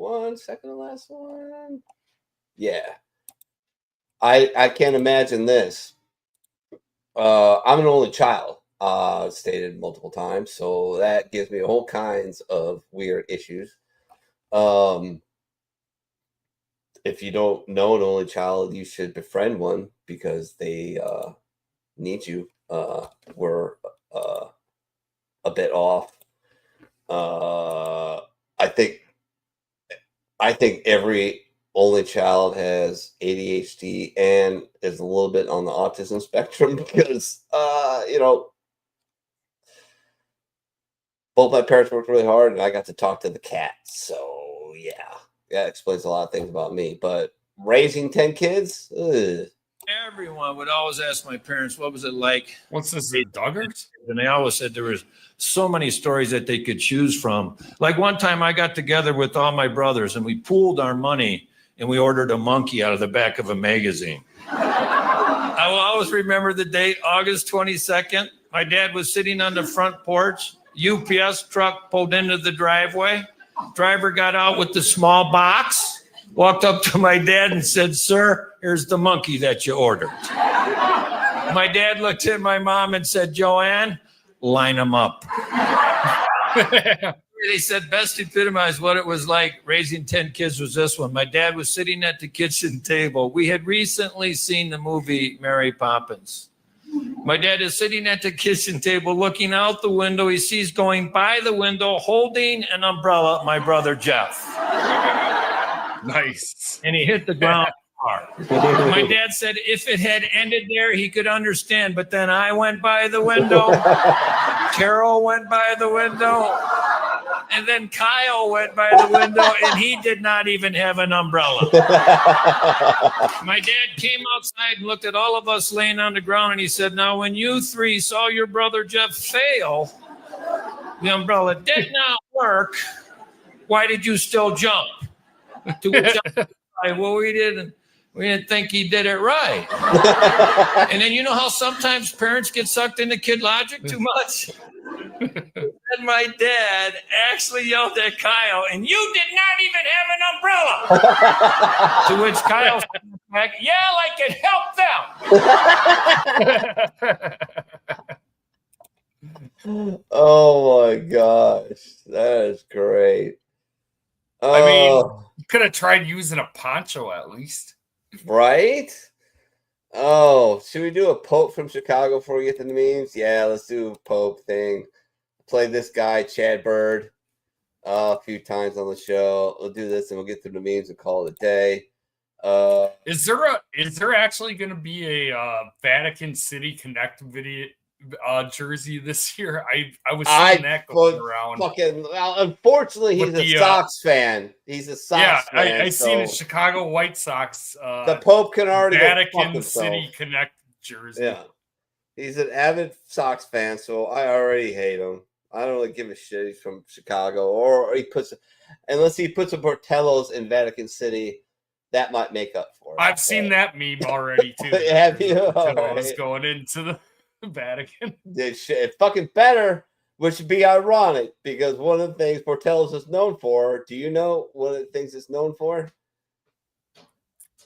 one, second to last one. Yeah. I can't imagine this. I'm an only child, stated multiple times, so that gives me all kinds of weird issues. If you don't know an only child, you should befriend one because they need you. We're a bit off. I think every only child has ADHD and is a little bit on the autism spectrum because both my parents worked really hard and I got to talk to the cat. So yeah, that explains a lot of things about me. But raising 10 kids, ugh. Everyone would always ask my parents, what was it like? What's this, the Duggars? And they always said there was so many stories that they could choose from. Like one time I got together with all my brothers and we pooled our money and we ordered a monkey out of the back of a magazine. I will always remember the date, August 22nd. My dad was sitting on the front porch. UPS truck pulled into the driveway. Driver got out with the small box, walked up to my dad and said, "Sir, here's the monkey that you ordered." My dad looked at my mom and said, "Joanne, line them up." They said best epitomized what it was like raising 10 kids was this one. My dad was sitting at the kitchen table. We had recently seen the movie Mary Poppins. My dad is sitting at the kitchen table looking out the window. He sees going by the window holding an umbrella my brother Jeff. Nice. And he hit the ground hard. My dad said if it had ended there, he could understand. But then I went by the window. Carol went by the window. And then Kyle went by the window and he did not even have an umbrella. My dad came outside and looked at all of us laying on the ground and he said, "Now, when you three saw your brother Jeff fail, the umbrella did not work. Why did you still jump?" To which I said, "Well, we didn't think he did it right." And then you know how sometimes parents get sucked into kid logic too much? And my dad actually yelled at Kyle, "And you did not even have an umbrella." To which Kyle said back, "Yeah, like it helped them." Oh my gosh, that is great. I mean, you could have tried using a poncho at least. Right? Oh, should we do a Pope from Chicago before we get to the memes? Yeah, let's do a Pope thing. Play this guy, Chad Bird, a few times on the show. We'll do this and we'll get through the memes and call it a day. Is there actually going to be a Vatican City Connect video jersey this year? I was seeing that going around. Unfortunately, he's a Sox fan. He's a Sox fan. I seen a Chicago White Sox. The Pope can already Vatican City Connect jersey. Yeah, he's an avid Sox fan, so I already hate him. I don't really give a shit. He's from Chicago, or unless he puts a Portillo's in Vatican City, that might make up for it. I've seen that meme already too. Have you? Portillo's going into the Vatican. It's fucking better, which would be ironic because one of the things Portillo's is known for. Do you know one of the things it's known for?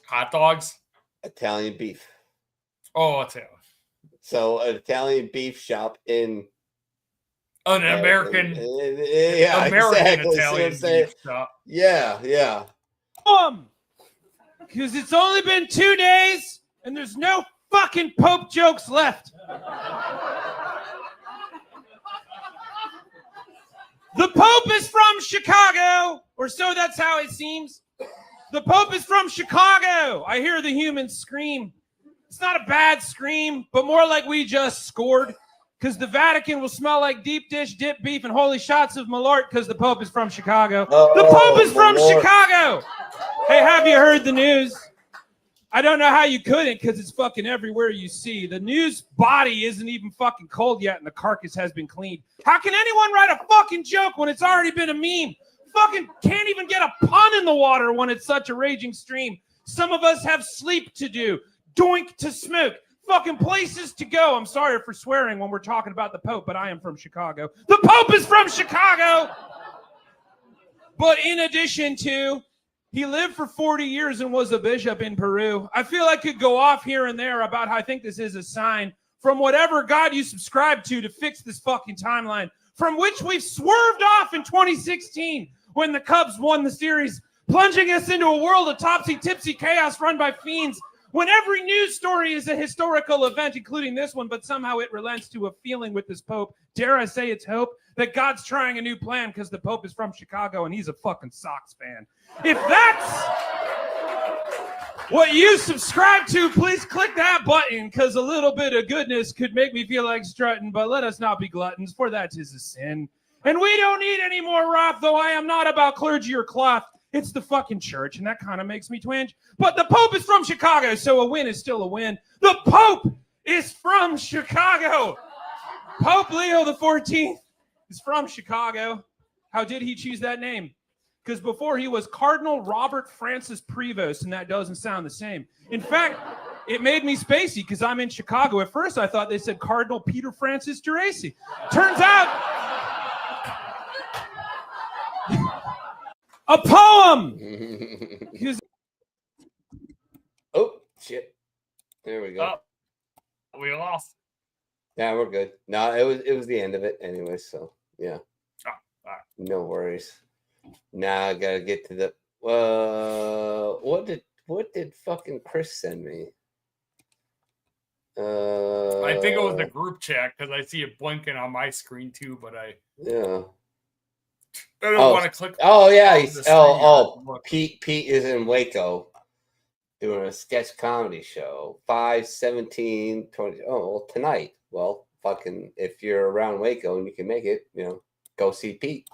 Hot dogs, Italian beef. Oh, Italian. So an Italian beef shop in an American, exactly. Italian beef shop. Yeah. Because it's only been 2 days and there's no fucking Pope jokes left. The Pope is from Chicago, or so that's how it seems. The Pope is from Chicago. I hear the humans scream. It's not a bad scream, but more like we just scored. Because the Vatican will smell like deep dish, dip beef, and holy shots of Malort because the Pope is from Chicago. The Pope is from Chicago. Hey, have you heard the news? I don't know how you couldn't because it's fucking everywhere you see. The news body isn't even fucking cold yet and the carcass has been cleaned. How can anyone write a fucking joke when it's already been a meme? Fucking can't even get a pun in the water when it's such a raging stream. Some of us have sleep to do, doink to smoke, fucking places to go. I'm sorry for swearing when we're talking about the Pope, but I am from Chicago. The Pope is from Chicago. But in addition to, he lived for 40 years and was a bishop in Peru. I feel I could go off here and there about how I think this is a sign from whatever God you subscribe to fix this fucking timeline, from which we've swerved off in 2016 when the Cubs won the series, plunging us into a world of topsy-tipsy chaos run by fiends, when every news story is a historical event, including this one, but somehow it relents to a feeling with this Pope, dare I say it's hope, that God's trying a new plan because the Pope is from Chicago and he's a fucking Sox fan. If that's what you subscribe to, please click that button, because a little bit of goodness could make me feel like strutting, but let us not be gluttons, for that is a sin. And we don't need any more wrath, though I am not about clergy or cloth. It's the fucking church, and that kind of makes me twinge. But the Pope is from Chicago, so a win is still a win. The Pope is from Chicago. Pope Leo XIV is from Chicago. How did he choose that name? Because before he was Cardinal Robert Francis Prevost, and that doesn't sound the same. In fact, it made me spacey because I'm in Chicago. At first, I thought they said Cardinal Peter Francis Geraci. Turns out, a poem. Oh, shit. There we go. Oh, we lost. Yeah, we're good. No, it was the end of it anyway, so yeah. Oh, all right. No worries. Now I gotta get to the what did fucking Chris send me? I think it was the group chat because I see it blinking on my screen too, but I don't want to click. Oh yeah, Pete is in Waco doing a sketch comedy show. 5/17/20. Oh, well, tonight. Well, fucking if you're around Waco and you can make it, go see Pete.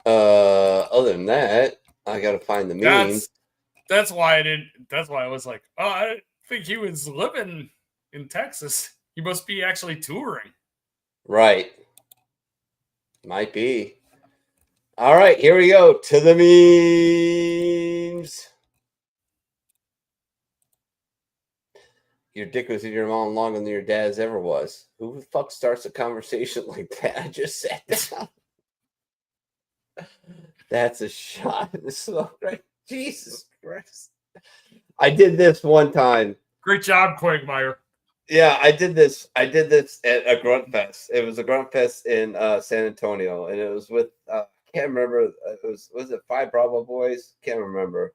Other than that, I gotta find the memes. That's why I didn't. That's why I was like, oh, I didn't think he was living in Texas. He must be actually touring. Right. Might be. All right, here we go to the memes. Your dick was in your mom longer than your dad's ever was. Who the fuck starts a conversation like that? I just sat down. That's a shot in the smoke, right? Jesus Christ. I did this one time. Great job, Quagmire. Yeah, I did this at a grunt fest. It was a grunt fest in San Antonio, and it was with can't remember. Was it Five Bravo Boys? Can't remember.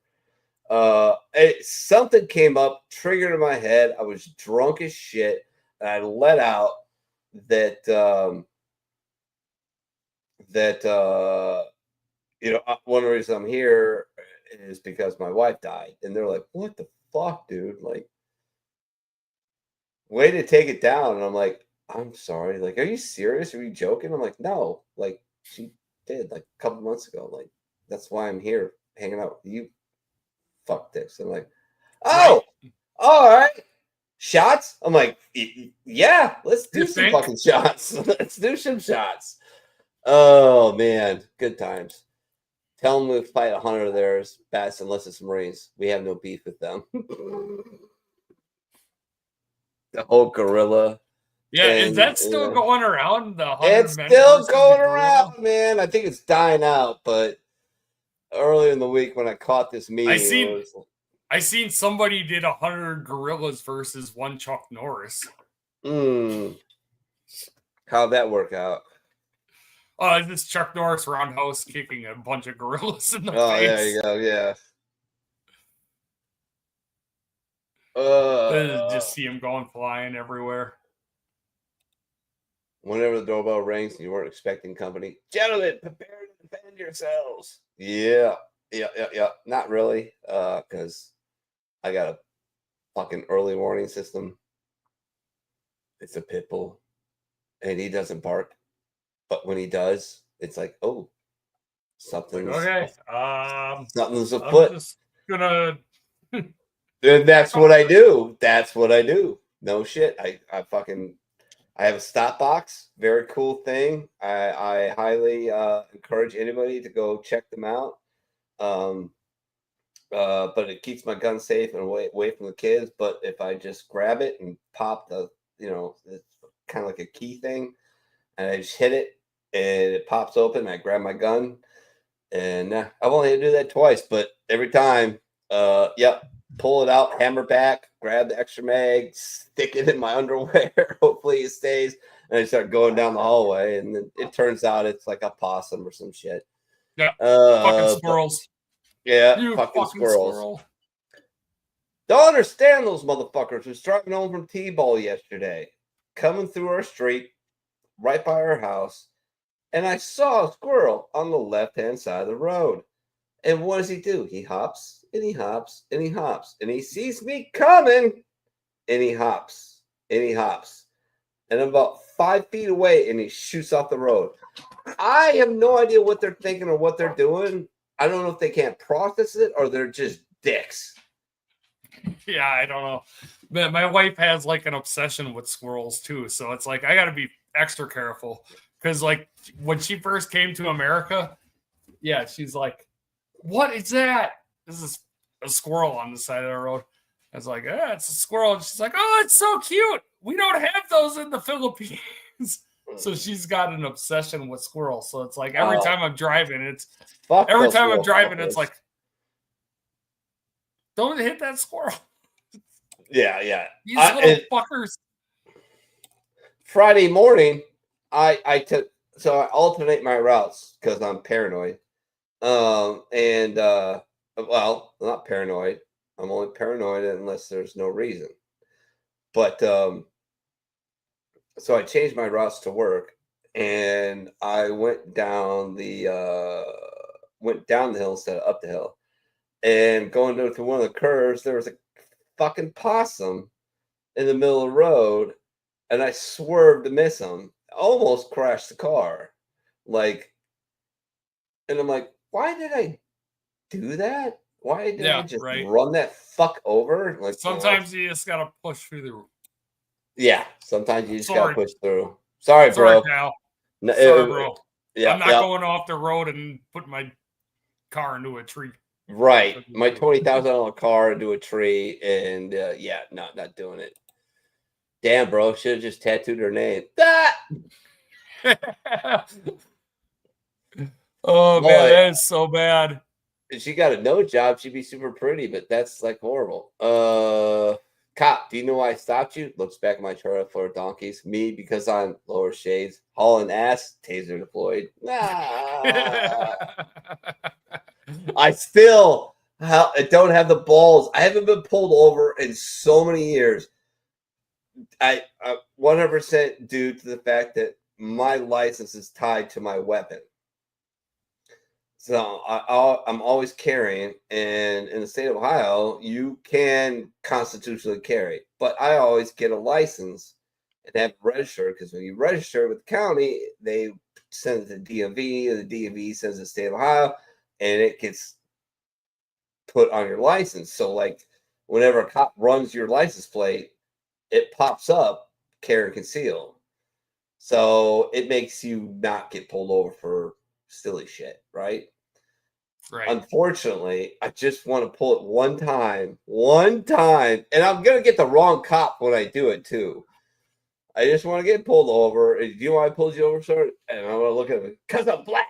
Something came up, triggered in my head. I was drunk as shit, and I let out that one reason I'm here is because my wife died, and they're like, "What the fuck, dude? Like, way to take it down." And I'm like, "I'm sorry. Like, are you serious? Are you joking?" I'm like, "No. Like, she did like a couple months ago. Like, that's why I'm here hanging out with you, fuck dicks." I'm like, "Oh, all right. Shots?" I'm like, "Yeah, let's do some fucking shots. Let's do some shots." Oh man, good times. Tell them we fight 100 of theirs, bats, unless it's Marines. We have no beef with them. The whole gorilla. Yeah, is that still going around? It's still going around, man. I think it's dying out, but earlier in the week when I caught this meme, I seen somebody did 100 gorillas versus one Chuck Norris. How'd that work out? Oh, this Chuck Norris roundhouse kicking a bunch of gorillas in the face. Oh, there you go. Yeah. Just see him going flying everywhere. Whenever the doorbell rings and you weren't expecting company, gentlemen, prepare to defend yourselves. Yeah. Not really, because I got a fucking early warning system. It's a pit bull, and he doesn't bark. But when he does, it's like, oh, something's something's afoot. I'm just gonna. And that's what I do. That's what I do. No shit. I have a stop box. Very cool thing. I highly encourage anybody to go check them out. But it keeps my gun safe and away from the kids. But if I just grab it and pop the, it's kind of like a key thing, and I just hit it and it pops open, and I grab my gun, And I've only had to do that twice, but every time, pull it out, hammer back, grab the extra mag, stick it in my underwear. Hopefully it stays. And I start going down the hallway, and then it turns out it's like a possum or some shit. Yeah, fucking squirrels. You fucking squirrels. Squirrel. Don't understand those motherfuckers. Was driving home from T-ball yesterday, coming through our street, right by our house, and I saw a squirrel on the left-hand side of the road. And what does he do? He hops, and he hops, and he hops, and he sees me coming, and he hops, and he hops. And I'm about 5 feet away, and he shoots off the road. I have no idea what they're thinking or what they're doing. I don't know if they can't process it or they're just dicks. Yeah, I don't know. But my wife has like an obsession with squirrels too. So it's like I got to be extra careful. Because like when she first came to America, yeah, she's like, what is that? This is a squirrel on the side of the road. I was like, it's a squirrel. And she's like, oh, it's so cute. We don't have those in the Philippines. So she's got an obsession with squirrels. So it's like every time I'm driving, it's like, don't hit that squirrel. Yeah. These little fuckers. Friday morning, I alternate my routes because I'm paranoid. Well, not paranoid. I'm only paranoid unless there's no reason. But so I changed my routes to work, and I went down the hill instead of up the hill. And going to one of the curves, there was a fucking possum in the middle of the road, and I swerved to miss him. Almost crashed the car. And I'm like, why did I do that? Why did I just run that fuck over? Like sometimes you just gotta push through the. Yeah, sometimes you just gotta push through. Sorry, bro. Pal. No, sorry, bro. Yeah, I'm not going off the road and putting my car into a tree. Right, my $20,000 car into a tree, and not doing it. Damn, bro, should have just tattooed her name. Oh man, that is so bad. If she got a no job, she'd be super pretty, but that's like horrible. Cop, do you know why I stopped you? Looks back at my trailer for donkeys. Me, because I'm lower shades. Hauling ass, taser deployed. I still don't have the balls. I haven't been pulled over in so many years. I 100% due to the fact that my license is tied to my weapon. So I'm always carrying, and in the state of Ohio, you can constitutionally carry. But I always get a license and have it registered, because when you register with the county, they send it to DMV, and the DMV sends it to the state of Ohio, and it gets put on your license. So like whenever a cop runs your license plate, it pops up carry and conceal. So it makes you not get pulled over for silly shit, right? Right. Unfortunately, I just want to pull it one time, and I'm gonna get the wrong cop when I do it too. I just want to get pulled over. Do you know why I pulled you over, sir? And I'm gonna look at him because I'm black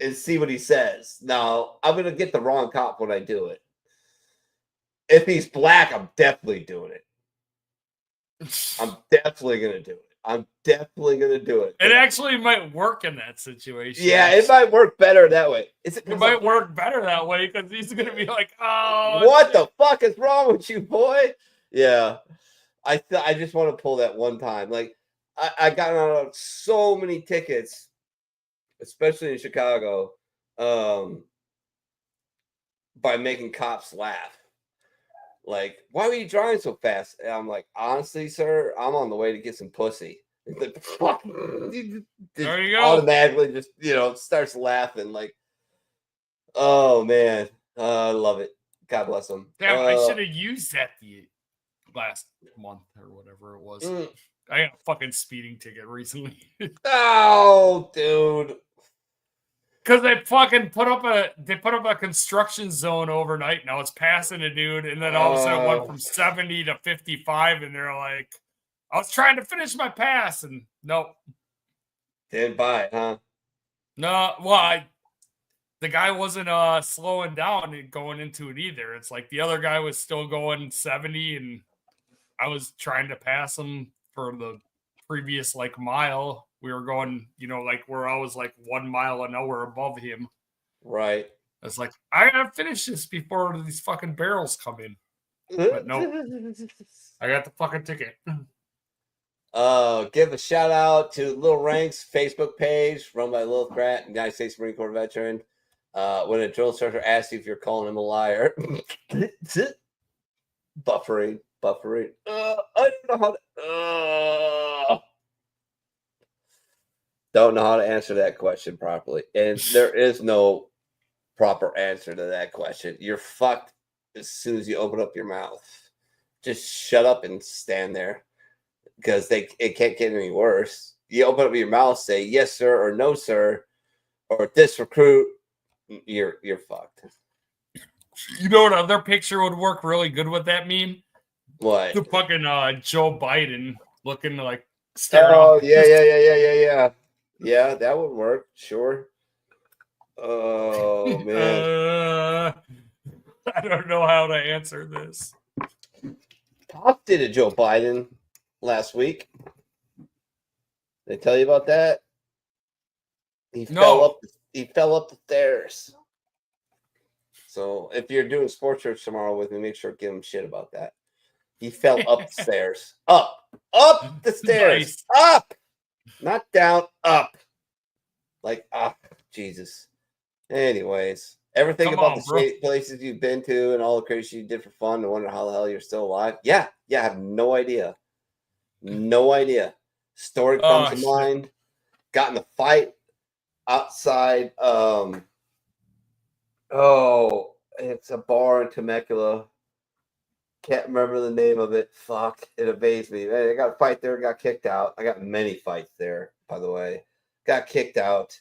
and see what he says. Now I'm gonna get the wrong cop when I do it. If he's black, I'm definitely doing it. I'm definitely gonna do it. It actually might work in that situation. Yeah, it might work better that way. It might work better that way because he's going to be like, oh. What the fuck is wrong with you, boy? Yeah. I just want to pull that one time. Like, I got out of so many tickets, especially in Chicago, by making cops laugh. Like, why were you driving so fast? And I'm like, honestly, sir, I'm on the way to get some pussy. There you go. Automatically just, starts laughing. Like, oh, man. I love it. God bless him. Damn, I should have used that the last month or whatever it was. I got a fucking speeding ticket recently. Oh, dude. Because they fucking put up a construction zone overnight. Now it's passing a dude, and then all of a sudden it went from 70 to 55, and they're like, I was trying to finish my pass, and nope. Didn't buy it, huh? No, well, the guy wasn't slowing down and going into it either. It's like the other guy was still going 70, and I was trying to pass him for the previous like mile. We were going, like where I was like 1 mile an hour above him. Right. It's like, I gotta finish this before these fucking barrels come in. But no, I got the fucking ticket. Give a shout out to Little Ranks Facebook page run by Lilith Pratt, United States Marine Corps veteran. When a drill instructor asks you if you're calling him a liar, buffering. I don't know how to answer that question properly, and there is no proper answer to that question. You're fucked as soon as you open up your mouth. Just shut up and stand there, because it can't get any worse. You open up your mouth, say yes sir or no sir, or this recruit, you're fucked. You know what other picture would work really good with that meme? What? The fucking Joe Biden looking like stare Oh off. yeah. Yeah, that would work. Sure. Oh man. I don't know how to answer this. Pop did a Joe Biden last week. Did I tell you about that? He fell up the stairs. So if you're doing sports church tomorrow with me, make sure to give him shit about that. He fell up the stairs. Up the stairs. Nice. Up. Not down, up. Like, Jesus. Anyways, everything Come about on, the bro. places you've been to and all the crazy shit you did for fun and wonder how the hell you're still alive. Yeah, I have no idea. No idea. Story comes to mind. Got in a fight outside. It's a bar in Temecula. Can't remember the name of it. Fuck, it evades me. I got a fight there, got kicked out. I got many fights there, by the way. Got kicked out.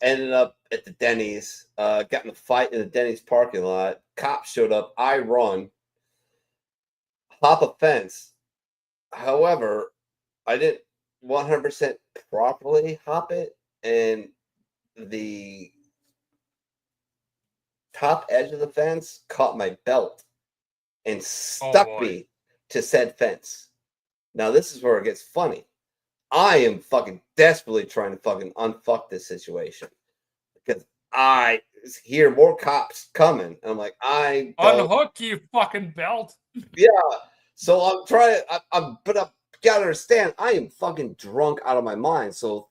Ended up at the Denny's. Got in a fight in the Denny's parking lot. Cops showed up. I run. Hop a fence. However, I didn't 100% properly hop it, and the top edge of the fence caught my belt and stuck me to said fence. Now, this is where it gets funny. I am fucking desperately trying to fucking unfuck this situation because I hear more cops coming. And I'm like, Unhook you fucking belt. Yeah. So I'm trying. But I've got to understand, I am fucking drunk out of my mind. So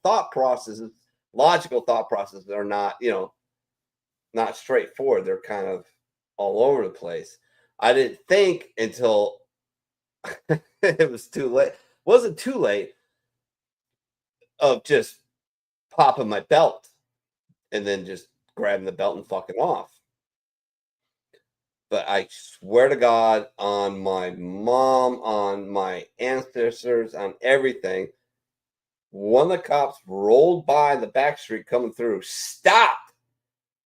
logical thought processes are not, not straightforward. They're kind of all over the place. I didn't think until it was too late. Wasn't too late of just popping my belt and then just grabbing the belt and fucking off. But I swear to God, on my mom, on my ancestors, on everything, one of the cops rolled by the back street coming through, stopped,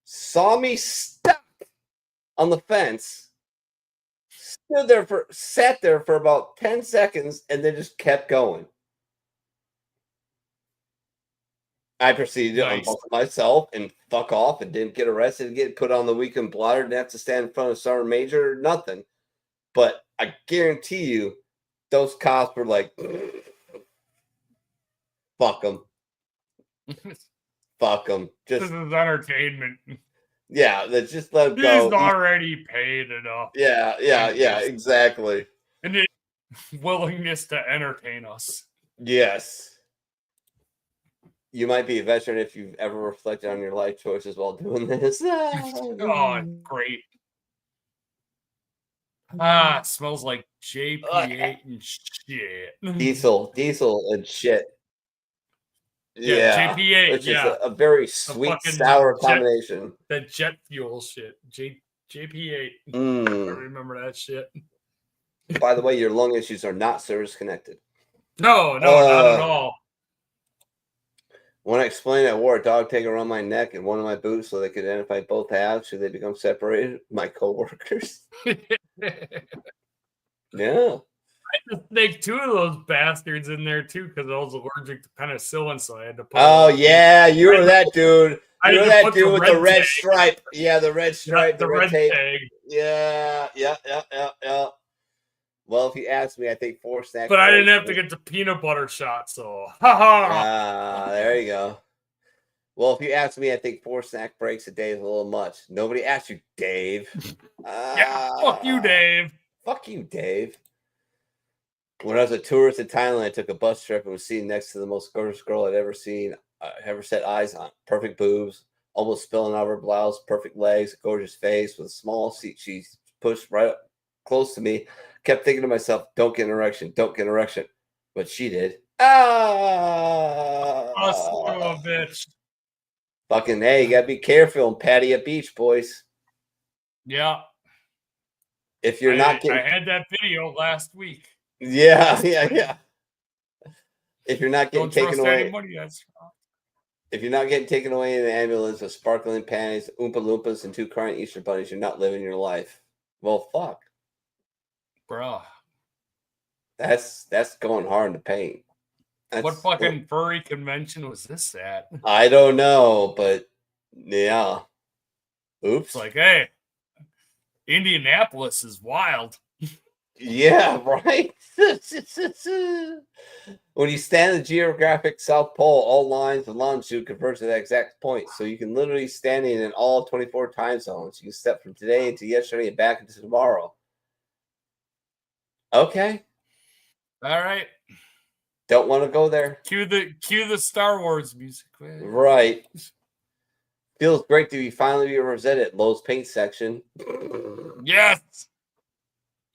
saw me stuck on the fence, sat there for about 10 seconds, and then just kept going. I proceeded to unbuckle myself and fuck off and didn't get arrested, get put on the weekend blotter, didn't have to stand in front of Sergeant Major, nothing. But I guarantee you, those cops were like, fuck them. Fuck them. This is entertainment. Yeah, let's just let him go. He's already paid enough. Yeah, exactly. And his willingness to entertain us. Yes. You might be a veteran if you've ever reflected on your life choices while doing this. Oh, great. It smells like JP8 and shit. Diesel and shit. Yeah, JP8, which is a very sweet, sour combination. That jet fuel shit. JP8. I remember that shit. By the way, your lung issues are not service connected. No, not at all. When I explained I wore a dog tag around my neck and one of my boots so they could identify both halves should they become separated, my coworkers. Yeah. to snake 2 of those bastards in there too because I was allergic to penicillin, so I had to put. Oh yeah, you were that dude. I You had were to that put dude the with red the red tag. stripe. Yeah, the red stripe, the the red red tape. tag. Yeah. Well, if you ask me, I think 4 snack. But I didn't breaks have to would- get the peanut butter shot, so haha. Ah, there you go. Well, if you ask me, I think 4 snack breaks a day is a little much. Nobody asked you, Dave. Yeah, fuck you, Dave. Fuck you, Dave. When I was a tourist in Thailand, I took a bus trip and was sitting next to the most gorgeous girl I'd ever seen, ever set eyes on. Perfect boobs, almost spilling out of her blouse, perfect legs, gorgeous face with a small seat. She pushed right up close to me. Kept thinking to myself, don't get an erection, don't get an erection. But she did. Oh, son of a bitch. Fucking, hey, you gotta be careful and Patty at beach, boys. Yeah. If you're not getting, I had that video last week. yeah. If you're not getting Don't trust taken away, anybody. That's if you're not getting taken away in an ambulance with sparkling panties, Oompa Loompas, and 2 crying Easter bunnies, you're not living your life. Well, fuck. bruh. That's going hard in the paint. What fucking furry convention was this at? I don't know, but yeah. Oops. It's like, hey, Indianapolis is wild. Yeah, right. When you stand at the geographic South Pole, all lines of longitude converge to that exact point. So you can literally standing in all 24 time zones. You can step from today into yesterday and back into tomorrow. Okay. All right. Don't want to go there. Cue the Star Wars music. Man. Right. Feels great to be finally be represented at Lowe's paint section. Yes.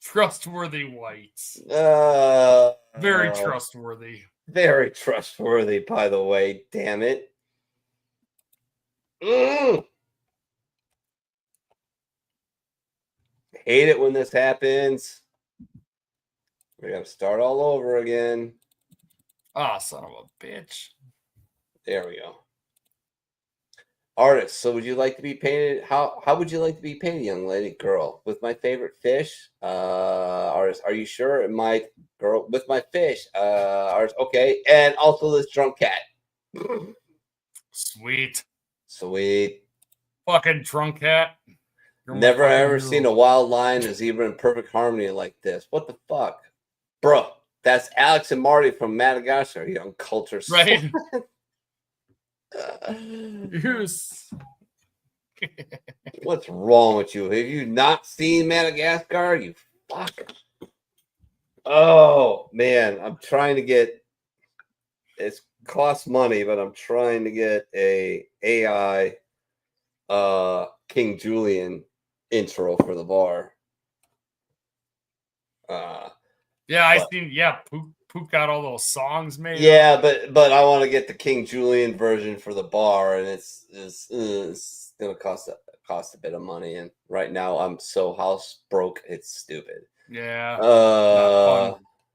Trustworthy whites. Very trustworthy. Very trustworthy, by the way. Damn it. Hate it when this happens. We're going to start all over again. Ah, son of a bitch. There we go. Artist, so would you like to be painted? How would you like to be painted, young lady? Girl, with my favorite fish. Artist, are you sure? It might. Girl, with my fish. Artist, okay. And also this drunk cat. Sweet. Fucking drunk cat. Never ever seen a wild lion and zebra in perfect harmony like this. What the fuck? Bro, that's Alex and Marty from Madagascar, you uncultured. Right. What's wrong with you? Have you not seen Madagascar? You fucker. Oh man, I'm trying to get. It costs money, but I'm trying to get a AI King Julian intro for the bar. Yeah, I seen. Yeah, Pook got all those songs made. Yeah, but I want to get the King Julian version for the bar, and it's gonna cost a bit of money. And right now, I'm so house broke, it's stupid. Yeah.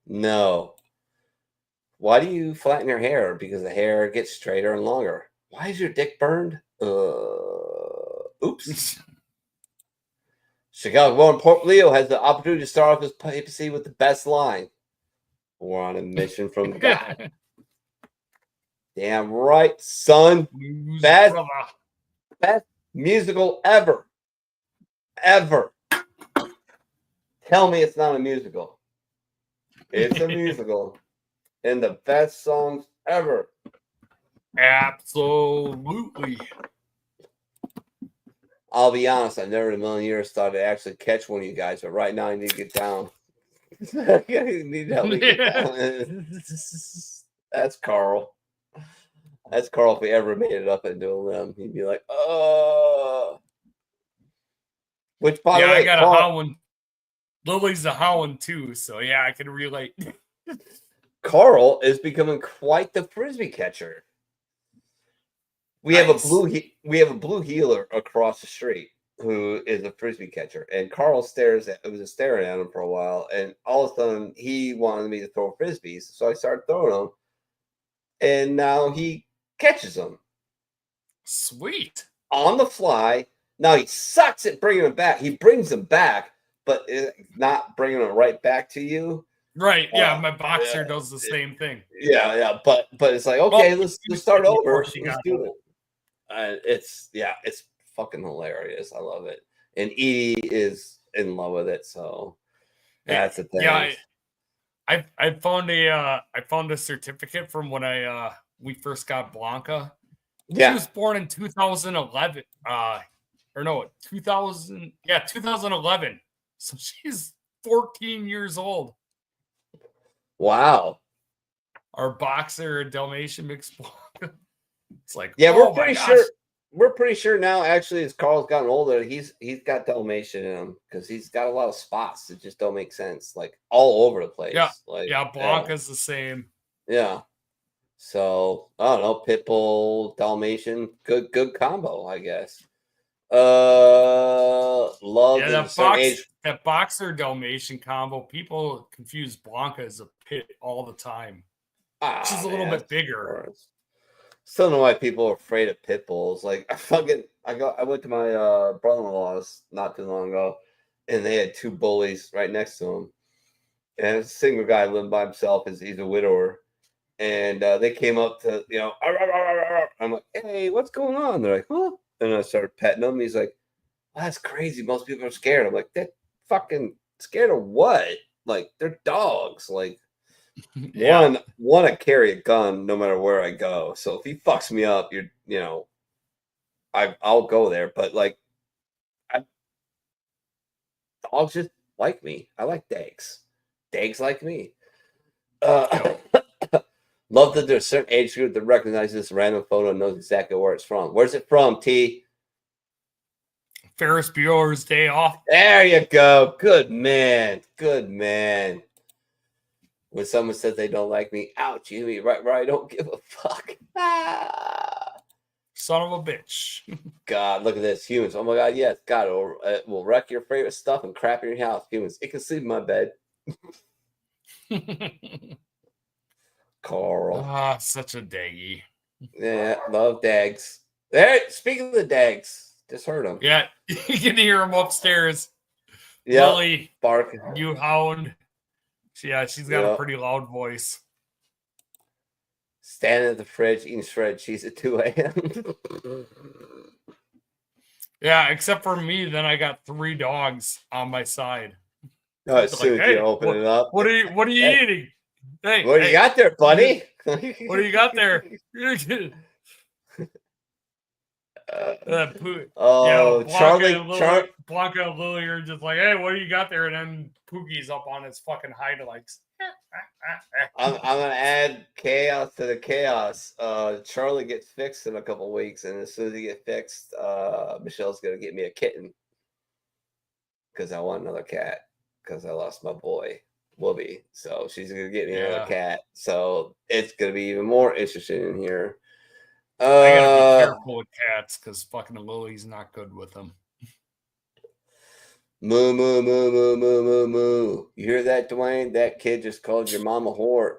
No. Why do you flatten your hair? Because the hair gets straighter and longer. Why is your dick burned? Oops. Chicago born Port Leo has the opportunity to start off his papacy with the best line. We're on a mission from God. Damn right, son. Best musical ever. Ever. Tell me it's not a musical. It's a musical. And the best songs ever. Absolutely. I'll be honest, I never in a million years thought I'd actually catch one of you guys, but right now I need to get down. I need to help me get down. That's Carl. That's Carl if we ever made it up into a limb. He'd be like, oh. Which, by the way, I got Carl, a howling. Lily's a howling too, so yeah, I can relate. Carl is becoming quite the frisbee catcher. We have a blue heeler across the street who is a frisbee catcher, and Carl was staring at him for a while, and all of a sudden he wanted me to throw frisbees, so I started throwing them, and now he catches them. Sweet. On the fly. Now he sucks at bringing them back. He brings them back, but not bringing them right back to you. Right. Yeah, my boxer does the same thing. Yeah. But it's like, okay, let's start over. She Let's got do it. It's fucking hilarious. I love it. And Edie is in love with it, so that's the thing. Yeah, I found a certificate from when we first got Blanca. Yeah. She was born in 2011. 2011. So she's 14 years old. Wow. Our boxer, Dalmatian mixed Blanca. It's like, yeah, oh we're pretty sure now. Actually, as Carl's gotten older, he's got Dalmatian in him because he's got a lot of spots that just don't make sense, like all over the place. Yeah, like Blanca's the same. Yeah. So I don't know, Pitbull, Dalmatian, good combo, I guess. Love that boxer Dalmatian combo. People confuse Blanca as a pit all the time. She's a little bit bigger. Still don't know why people are afraid of pit bulls. Like I went to my brother-in-law's not too long ago, and they had two bullies right next to him. And a single guy living by himself. He's a widower, and they came up to I'm like, hey, what's going on? They're like, huh? And I started petting him. He's like, oh, that's crazy. Most people are scared. I'm like, they're fucking scared of what? Like they're dogs. Like. One, I carry a gun no matter where I go. So if he fucks me up, I'll go there. But like, dogs just like me. I like Dags. Dags like me. Love that there's a certain age group that recognizes this random photo and knows exactly where it's from. Where's it from, T? Ferris Bueller's Day Off. There you go. Good man. Good man. When someone says they don't like me, ouch, you mean right where I don't give a fuck. Son of a bitch. God, look at this. Humans. Oh my God, yes. God, it will wreck your favorite stuff and crap in your house. Humans. It can sleep in my bed. Carl. Such a daggy. Yeah, love Dags. There, speaking of the Dags, just heard them. Yeah, you can hear them upstairs. Yeah, Lily, bark. You hound. Yeah, she's got a pretty loud voice. Standing at the fridge eating shredded cheese at 2 a.m. Yeah, except for me, then I got 3 dogs on my side. No, as soon as you open it up. What are you eating? Hey, what do you got there, buddy? What do you got there? Blanca and Lily are just like, hey, what do you got there? And then Pookie's up on his fucking hind legs. I'm gonna add chaos to the chaos. Charlie gets fixed in a couple weeks, and as soon as he gets fixed, Michelle's gonna get me a kitten because I want another cat because I lost my boy Whoopi. So she's gonna get me another cat. So it's gonna be even more interesting in here. I gotta be careful with cats because fucking Lily's not good with them. Moo, moo, moo, moo, moo, moo, moo. You hear that, Dwayne? That kid just called your mom a whore.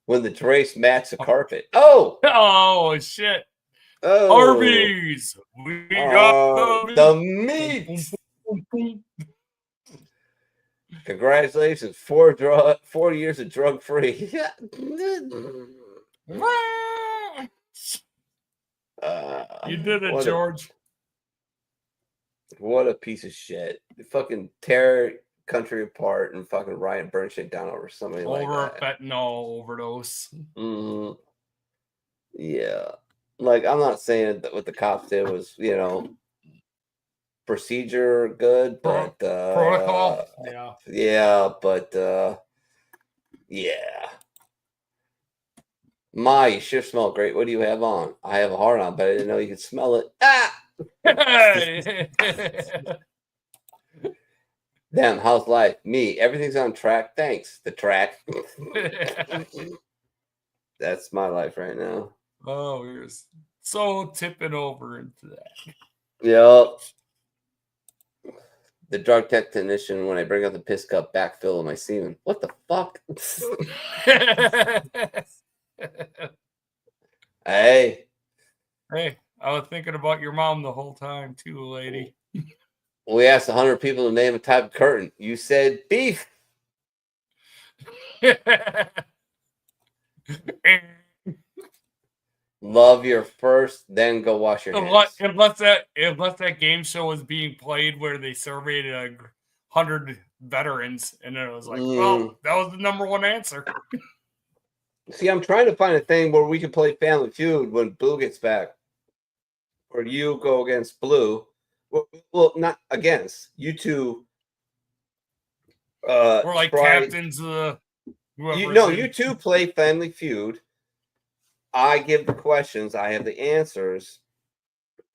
When the Trace mats the carpet. Oh, shit. Oh. Arby's. We got the meat. Congratulations. 4 years of drug free. You did it, George. What a piece of shit. They fucking tear country apart and fucking riot burn shit down over something like that. Over a fentanyl overdose. Mm-hmm. Yeah. Like, I'm not saying that what the cops did was, procedure good, but protocol. Yeah, but yeah. Ma, you sure smell great. What do you have on? I have a heart on, but I didn't know you could smell it. Damn, how's life? Me, everything's on track. Thanks. The track. That's my life right now. Oh, you're so tipping over into that. Yep. The drug technician, when I bring out the piss cup, backfill of my semen. What the fuck? Hey, I was thinking about your mom the whole time too, lady. We asked 100 people to name a type of curtain. You said beef. Love your first, then go wash your hands. Unless that game show was being played where they surveyed 100 veterans, and then it was like, well, that was the number one answer. See, I'm trying to find a thing where we can play Family Feud when Blue gets back, or you go against Blue. Well, not against you two. We're like captains. You two play Family Feud. I give the questions, I have the answers,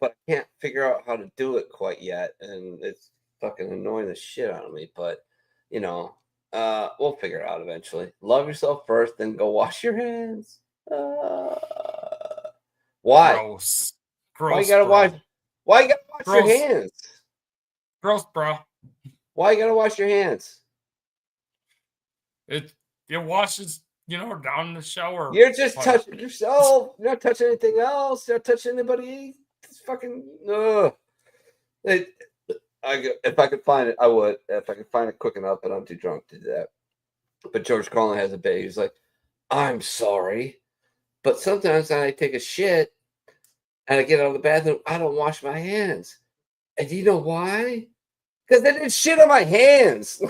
but I can't figure out how to do it quite yet, and it's fucking annoying the shit out of me. But we'll figure it out eventually. Love yourself first, then go wash your hands. Why? Gross. Why you gotta wash? Why you gotta wash your hands? Gross, bro. Why you gotta wash your hands? It washes. Down in the shower. You're just touching yourself. You're not touching anything else. You're not touching anybody. It's fucking. If I could find it, I would. If I could find it quick enough, but I'm too drunk to do that. But George Carlin has a bit. He's like, I'm sorry, but sometimes I take a shit and I get out of the bathroom. I don't wash my hands. And do you know why? Because they did shit on my hands.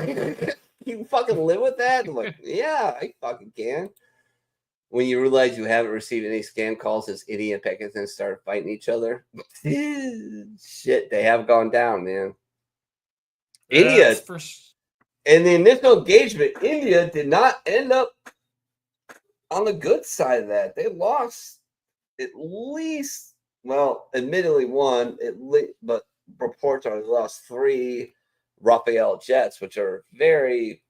You fucking live with that? I'm like, yeah, I fucking can. When you realize you haven't received any scam calls as India and Pakistan start fighting each other, shit, they have gone down, man. India, in the initial engagement, India did not end up on the good side of that. They lost at least, well, admittedly one, but reports are they lost 3 Rafale jets, which are very,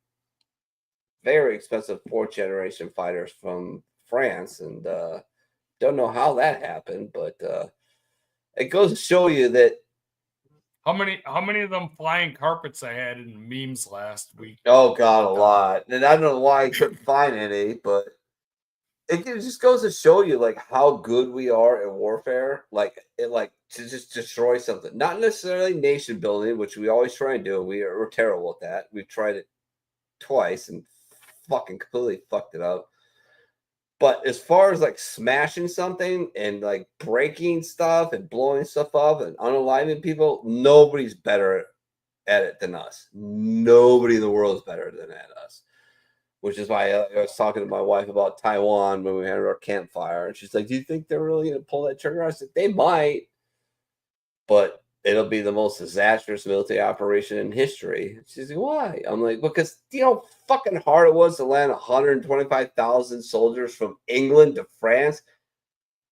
very expensive 4th-generation fighters from France, and don't know how that happened, but it goes to show you that how many of them flying carpets I had in memes last week. Oh God, a lot, and I don't know why I couldn't find any, but it just goes to show you like how good we are at warfare, like to just destroy something. Not necessarily nation building, which we always try and do. We're terrible at that. We've tried it twice and fucking completely fucked it up. But as far as like smashing something and like breaking stuff and blowing stuff up and unaliving people, nobody's better at it than us. Nobody in the world is better than us. Which is why I was talking to my wife about Taiwan when we had our campfire. And she's like, do you think they're really going to pull that trigger? I said, they might. But it'll be the most disastrous military operation in history. She's like, why? I'm like, because you know how fucking hard it was to land 125,000 soldiers from England to France?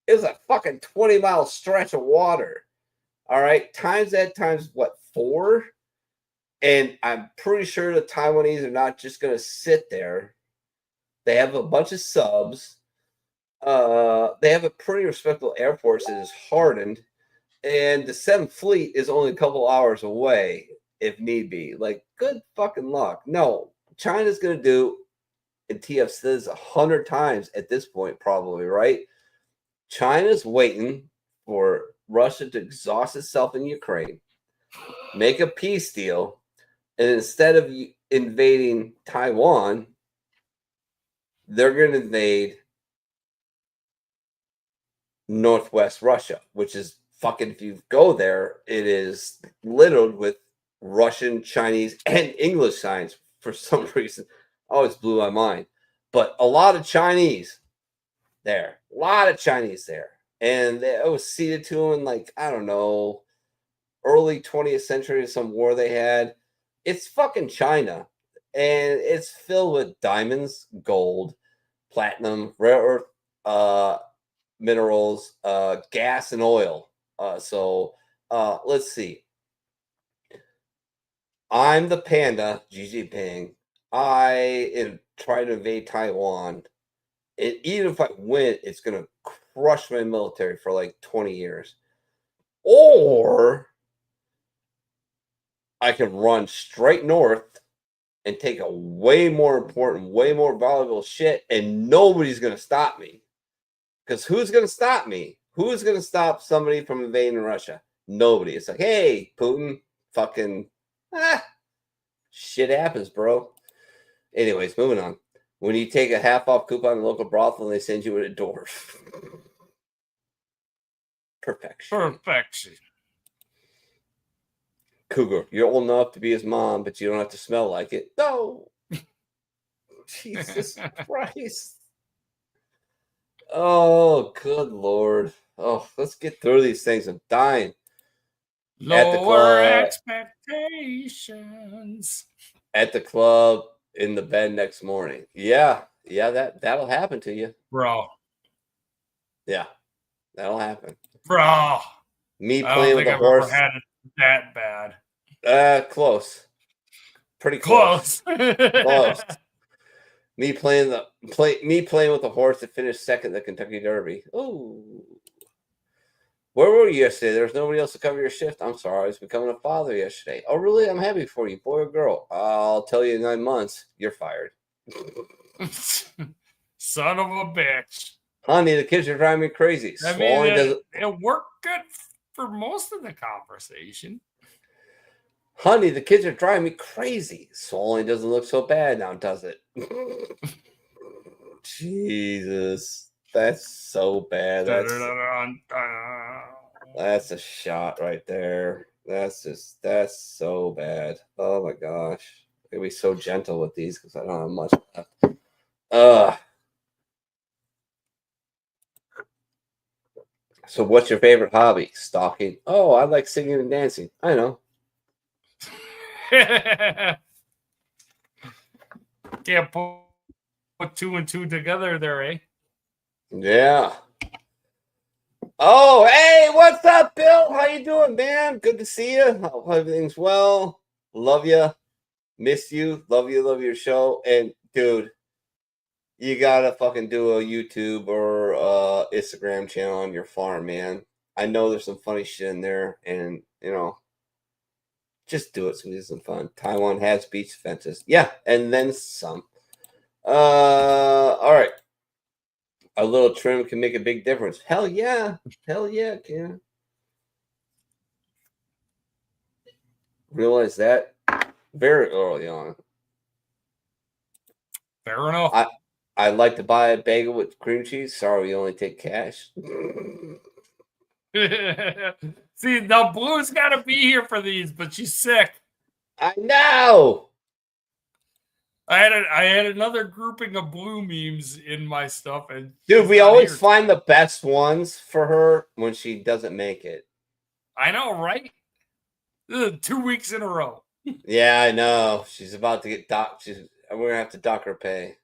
It was a fucking 20-mile stretch of water. All right? Times that times, what, 4? And I'm pretty sure the Taiwanese are not just going to sit there. They have a bunch of subs. They have a pretty respectable air force that is hardened. And the 7th Fleet is only a couple hours away if need be. Like, good fucking luck. No, China's going to do, and TF says 100 times at this point probably, right? China's waiting for Russia to exhaust itself in Ukraine, make a peace deal, and instead of invading Taiwan, they're going to invade Northwest Russia, which is fucking, if you go there, it is littered with Russian, Chinese, and English signs for some reason. Always blew my mind. But a lot of Chinese there. A lot of Chinese there. And it was ceded to them in, like, I don't know, early 20th century, some war they had. It's fucking China. And it's filled with diamonds, gold, platinum, rare earth minerals, gas, and oil. So let's see. I'm the panda, Xi Jinping. I am trying to invade Taiwan. And even if I win, it's going to crush my military for like 20 years. Or I can run straight north and take a way more important, way more valuable shit, and nobody's going to stop me. Because who's going to stop me? Who's going to stop somebody from invading Russia? Nobody. It's like, hey, Putin, fucking shit happens, bro. Anyways, moving on. When you take a half off coupon in a local brothel and they send you a door. Perfection. Cougar, you're old enough to be his mom, but you don't have to smell like it. No. Jesus Christ. Oh, good Lord. Oh, let's get through these things. I'm dying. Lower expectations. At the club, in the bed next morning. Yeah, that'll happen to you. Bro. Yeah, that'll happen. Bro. Me I playing don't think with a I've horse. ever had it that bad. Close. Pretty close. Close. Me playing with a horse that finished second in the Kentucky Derby. Oh. Where were you yesterday? There was nobody else to cover your shift. I'm sorry. I was becoming a father yesterday. Oh, really? I'm happy for you. Boy or girl? I'll tell you in 9 months. You're fired. Son of a bitch. Honey, the kids are driving me crazy. I mean, it worked good for most of the conversation. Honey, the kids are driving me crazy. Swallowing doesn't look so bad now, does it? Jesus. That's so bad. That's a shot right there. That's so bad. Oh my gosh. I'm gonna be so gentle with these because I don't have much left. So what's your favorite hobby? Stalking. Oh, I like singing and dancing. I know. Can't put 2 and 2 together there, eh? Yeah. Oh, hey, what's up, Bill? How you doing, man? Good to see you. Hope everything's well. Love you. Miss you. Love you. Love your show. And dude, you gotta fucking do a YouTube or Instagram channel on your farm, man. I know there's some funny shit in there, and just do it so we have some fun. Taiwan has beach fences. Yeah, and then some. All right. A little trim can make a big difference. Hell yeah. Hell yeah, it can. Realize that very early on. Fair enough. I'd like to buy a bagel with cream cheese. Sorry, we only take cash. See, now Blue's got to be here for these, but she's sick. I know. I had another grouping of Blue memes in my stuff, and dude, we always find the best ones for her when she doesn't make it. I know, right? 2 weeks in a row. Yeah, I know. She's about to get docked. We're gonna have to dock her pay.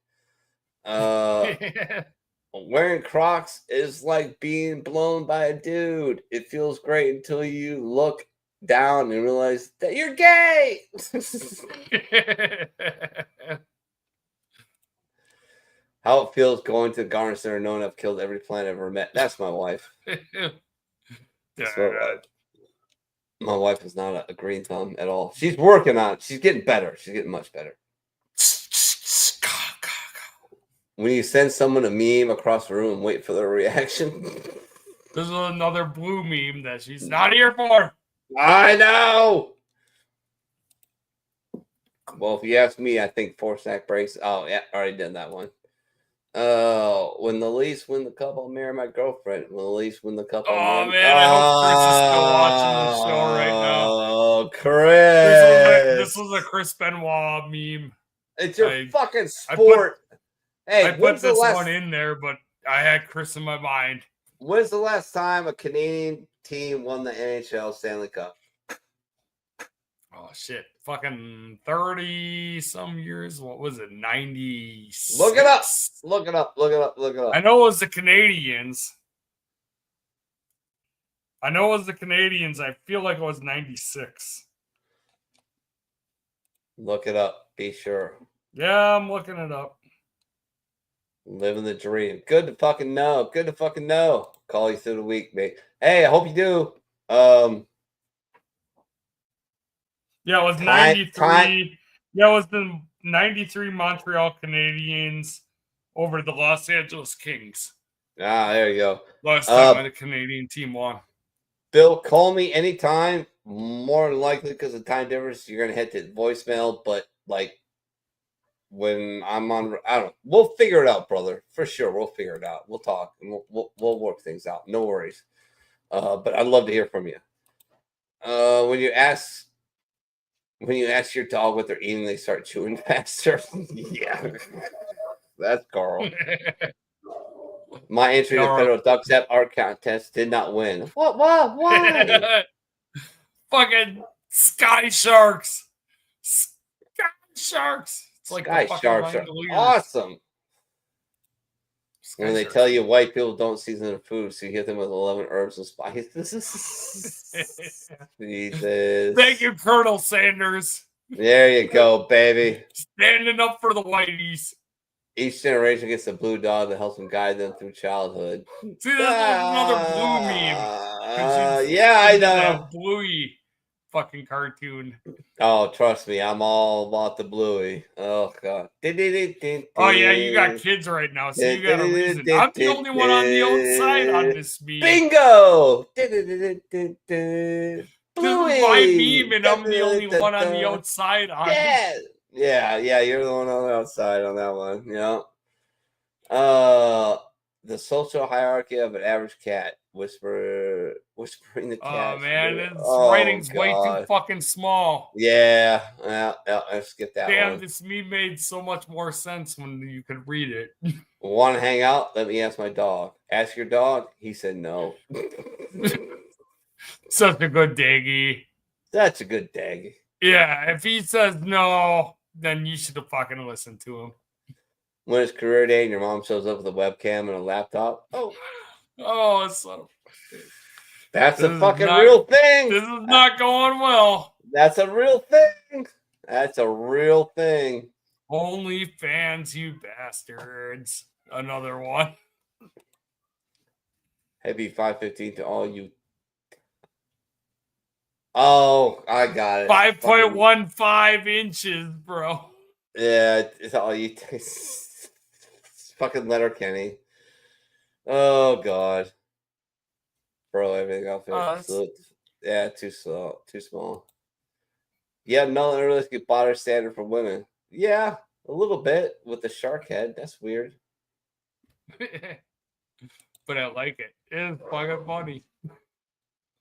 Wearing Crocs is like being blown by a dude. It feels great until you look down and realize that you're gay. How it feels going to the Garden Center knowing I've killed every plant I've ever met. That's my wife. My wife is not a green thumb at all. She's working on it. She's getting better. She's getting much better. When you send someone a meme across the room and wait for their reaction. This is another Blue meme that she's not here for. I know. Well, if you ask me, I think 4-sack breaks. Oh, yeah, already done that one. When the Leafs win the cup, I'll marry my girlfriend. When the Leafs win the cup, I'll marry... man, I hope Chris is still watching the show right now. Oh, Chris. This was a Chris Benoit meme. It's your fucking sport. I put this one in there, but I had Chris in my mind. When's the last time a Canadian team won the NHL Stanley Cup? Oh, shit. Fucking 30-some years. What was it? 96? Look it up. Look it up. Look it up. Look it up. I know it was the Canadians. I feel like it was 96. Look it up. Be sure. Yeah, I'm looking it up. Living the dream. Good to fucking know. Good to fucking know. Call you through the week, mate. Hey, I hope you do. Yeah, it was 93. Yeah, it was the 93 Montreal Canadiens over the Los Angeles Kings. Ah, there you go. Last time the Canadian team won. Bill, call me anytime. More than likely, because of time difference, you're gonna hit the voicemail. But like when I'm on, I don't know. We'll figure it out, brother. For sure, we'll figure it out. We'll talk and we'll work things out. No worries. But I'd love to hear from you. When you ask your dog what they're eating, they start chewing faster. Yeah, that's Carl. My entry to Federal Duck Zap art contest did not win. What? Why? Fucking Sky Sharks. Sky Sharks. It's like Sky Sharks are awesome. When they tell you white people don't season their food, so you hit them with 11 herbs and spices. Jesus. Thank you, Colonel Sanders. There you go, baby. Standing up for the whiteys. Each generation gets a blue dog that helps them guide them through childhood. See, there's another blue meme. Yeah, I know. That Bluey fucking cartoon. Oh, trust me, I'm all about the Bluey. Oh, God. Oh, yeah, you got kids right now, so you got a reason. I'm the only one on the outside on this meme. Bingo! Bluey! My meme, and I'm the only one on the outside on it. Yeah, you're the one on the outside on that one. Yeah. The social hierarchy of an average cat. Whispering the cat. Oh man, this writing's way too fucking small. Yeah, let's get that Damn, one. this meme made so much more sense when you could read it. Want to hang out? Let me ask my dog. Ask your dog. He said no. Such a good daggy. That's a good daggy. Yeah, if he says no, then you should have fucking listened to him. When it's career day and your mom shows up with a webcam and a laptop. Oh, son of That's a fucking real thing. This is not going well. That's a real thing. That's a real thing. Only fans, you bastards. Another one. Happy 515 to all you. Oh, I got it. 5.15 inches, bro. Yeah, it's all you. Fucking letter Kenny. Oh God, bro, everything off it. Yeah, too slow, too small. Yeah, no unrealistic body standard for women. Yeah, a little bit with the shark head. That's weird. But I like it. It's fucking funny.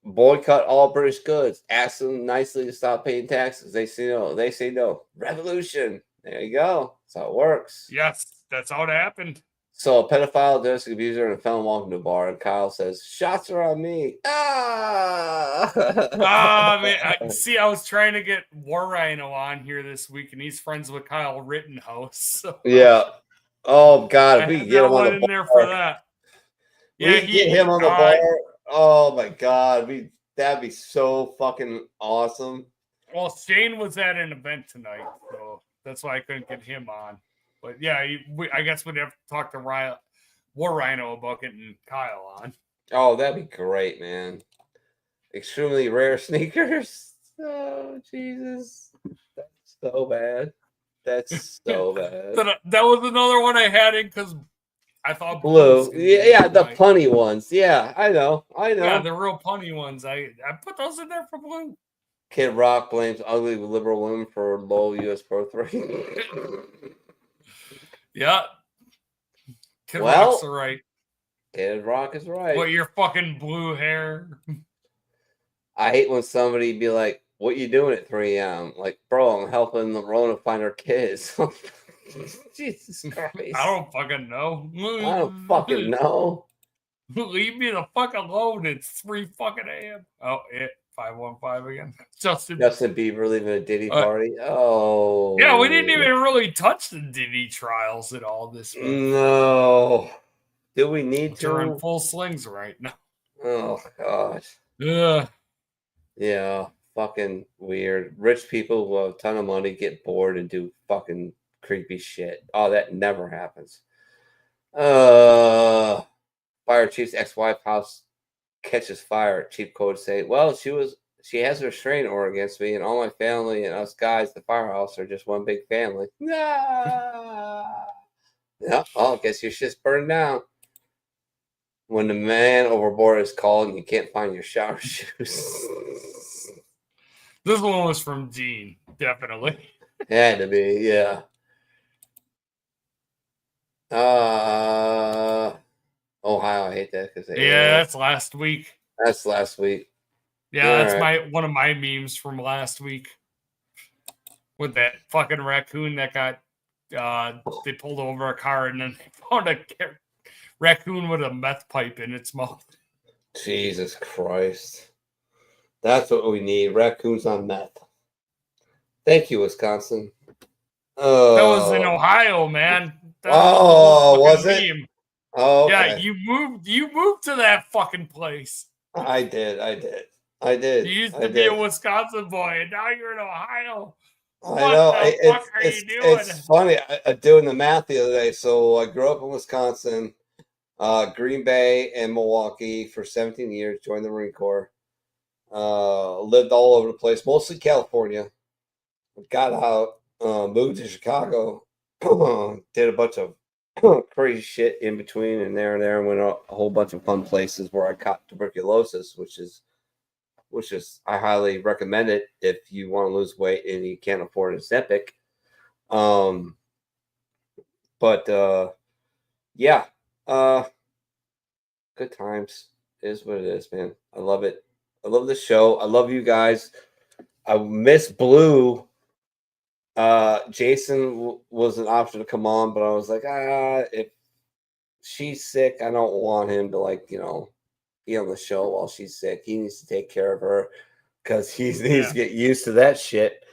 Boycott all British goods. Ask them nicely to stop paying taxes. They say no. They say no. Revolution. There you go. That's how it works. Yes, that's how it happened. So a pedophile, domestic abuser, and a felon walk into a bar, and Kyle says, "Shots are on me." Man, I was trying to get War Rhino on here this week, and he's friends with Kyle Rittenhouse. So. Yeah. Oh God, we get him on the in bar. there for that. Yeah, we get him on the bar. Oh my God, that'd be so fucking awesome. Well, Shane was at an event tonight, so that's why I couldn't get him on. But yeah, I guess we'd have to talk to War Rhino about getting Kyle on. Oh, that'd be great, man. Extremely rare sneakers. Oh, Jesus. That's so bad. That's so bad. That was another one I had in because I thought blue. Yeah, the punny ones. Yeah, I know. Yeah, the real punny ones. I put those in there for blue. Kid Rock blames ugly liberal women for low U.S. birth rate. Yeah. Kid Rock's right. Kid Rock is right. What, your fucking blue hair? I hate when somebody be like, "What you doing at 3 a.m.?" Like, bro, I'm helping the Rona find her kids. Jesus Christ. I don't fucking know. I don't fucking know. Leave me the fuck alone. It's 3 fucking a.m. Oh, 515 again. Justin Bieber leaving a Diddy party. Oh. Yeah, we didn't even really touch the Diddy trials at all this week. No. Do we need to? They're in full slings right now. Oh, God. Yeah. Yeah. Fucking weird. Rich people who have a ton of money get bored and do fucking creepy shit. Oh, that never happens. Fire chief's ex-wife house catches fire. Chief code say, "Well, she has a restraining order against me, and all my family and us guys, the firehouse, are just one big family." Yeah. Oh, guess your shit's burned down. When the man overboard is called and you can't find your shower shoes. This one was from Gene, definitely. Had to be, yeah. Ohio, I hate that because Yeah, that's last week. That's last week. Yeah, All that's right. one of my memes from last week. With that fucking raccoon that got they pulled over a car and then they found a raccoon with a meth pipe in its mouth. Jesus Christ. That's what we need. Raccoons on meth. Thank you, Wisconsin. That was in Ohio, man. That Was fucking it? meme. Oh, Yeah, okay. you moved to that fucking place. I did. You used to be a Wisconsin boy, and now you're in Ohio. What I know. the fuck are you doing? It's funny. I doing the math the other day. So I grew up in Wisconsin, Green Bay, and Milwaukee for 17 years. Joined the Marine Corps. Lived all over the place, mostly California. Got out, moved to Chicago, did a bunch of crazy shit in between and there, and went a whole bunch of fun places where I caught tuberculosis, which is I highly recommend it if you want to lose weight and you can't afford an Ozempic. Yeah, good times is what it is, man. I love it. I love the show. I love you guys. I miss Blue. Jason was an option to come on, but I was like, if she's sick, I don't want him to be on the show while she's sick. He needs to take care of her because he needs to get used to that shit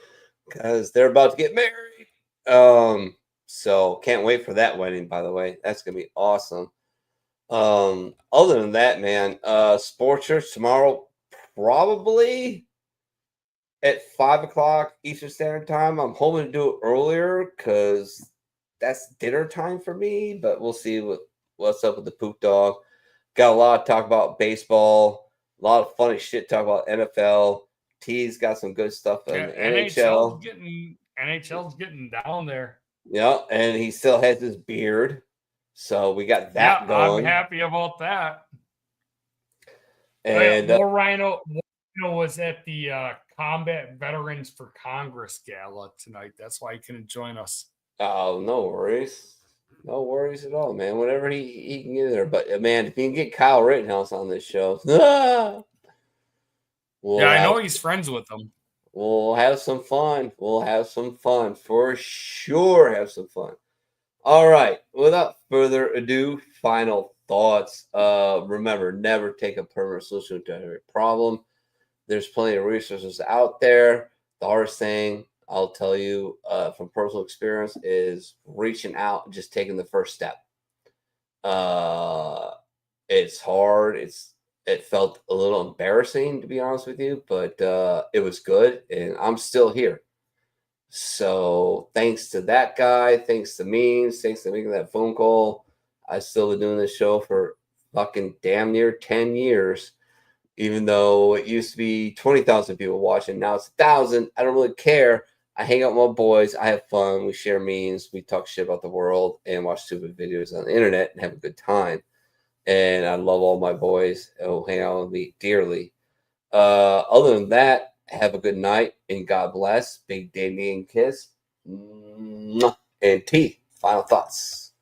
because they're about to get married. So can't wait for that wedding, by the way. That's gonna be awesome. Other than that, man, Sports Church tomorrow, probably at 5 o'clock Eastern Standard Time. I'm hoping to do it earlier because that's dinner time for me, but we'll see what's up with the poop dog. Got a lot to talk about baseball, a lot of funny shit to talk about NFL. T's got some good stuff in the NHL. NHL's getting down there. Yeah, and he still has his beard. So we got that going. I'm happy about that. And More Rhino was at the Combat Veterans for Congress Gala tonight. That's why he couldn't join us. Oh, no worries. No worries at all, man. Whenever he can get there. But, man, if you can get Kyle Rittenhouse on this show. I know he's friends with him. We'll have some fun. We'll have some fun. For sure have some fun. All right. Without further ado, final thoughts. Remember, never take a permanent solution to every problem. There's plenty of resources out there. The hardest thing, I'll tell you from personal experience, is reaching out and just taking the first step. It's hard. It felt a little embarrassing, to be honest with you, but it was good, and I'm still here. So thanks to that guy, thanks to Means, thanks to making that phone call, I still been doing this show for fucking damn near 10 years. Even though it used to be 20,000 people watching, now it's 1,000. I don't really care. I hang out with my boys. I have fun. We share memes. We talk shit about the world and watch stupid videos on the internet and have a good time. And I love all my boys who hang out with me dearly. Other than that, have a good night and God bless. Big Damien kiss. Mwah. And T, final thoughts.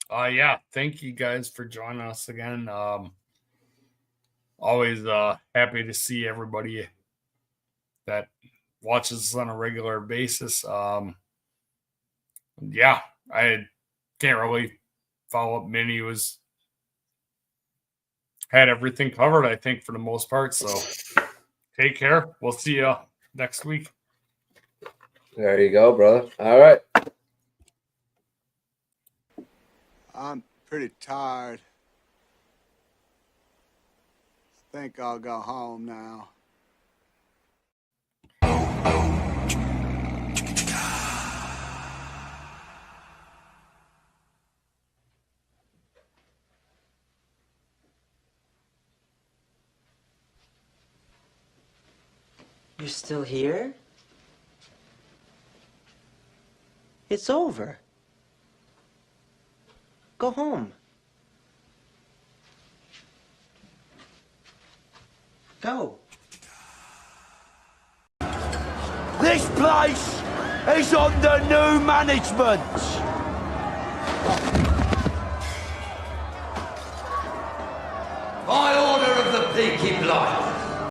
Yeah, thank you guys for joining us again. Always happy to see everybody that watches us on a regular basis. Yeah, I can't really follow up. Minnie had everything covered, I think, for the most part. So take care. We'll see you next week. There you go, brother. All right. I'm pretty tired. Think I'll go home now. You're still here? It's over. Go home. go. This place is under new management. By order of the Peaky Blinders.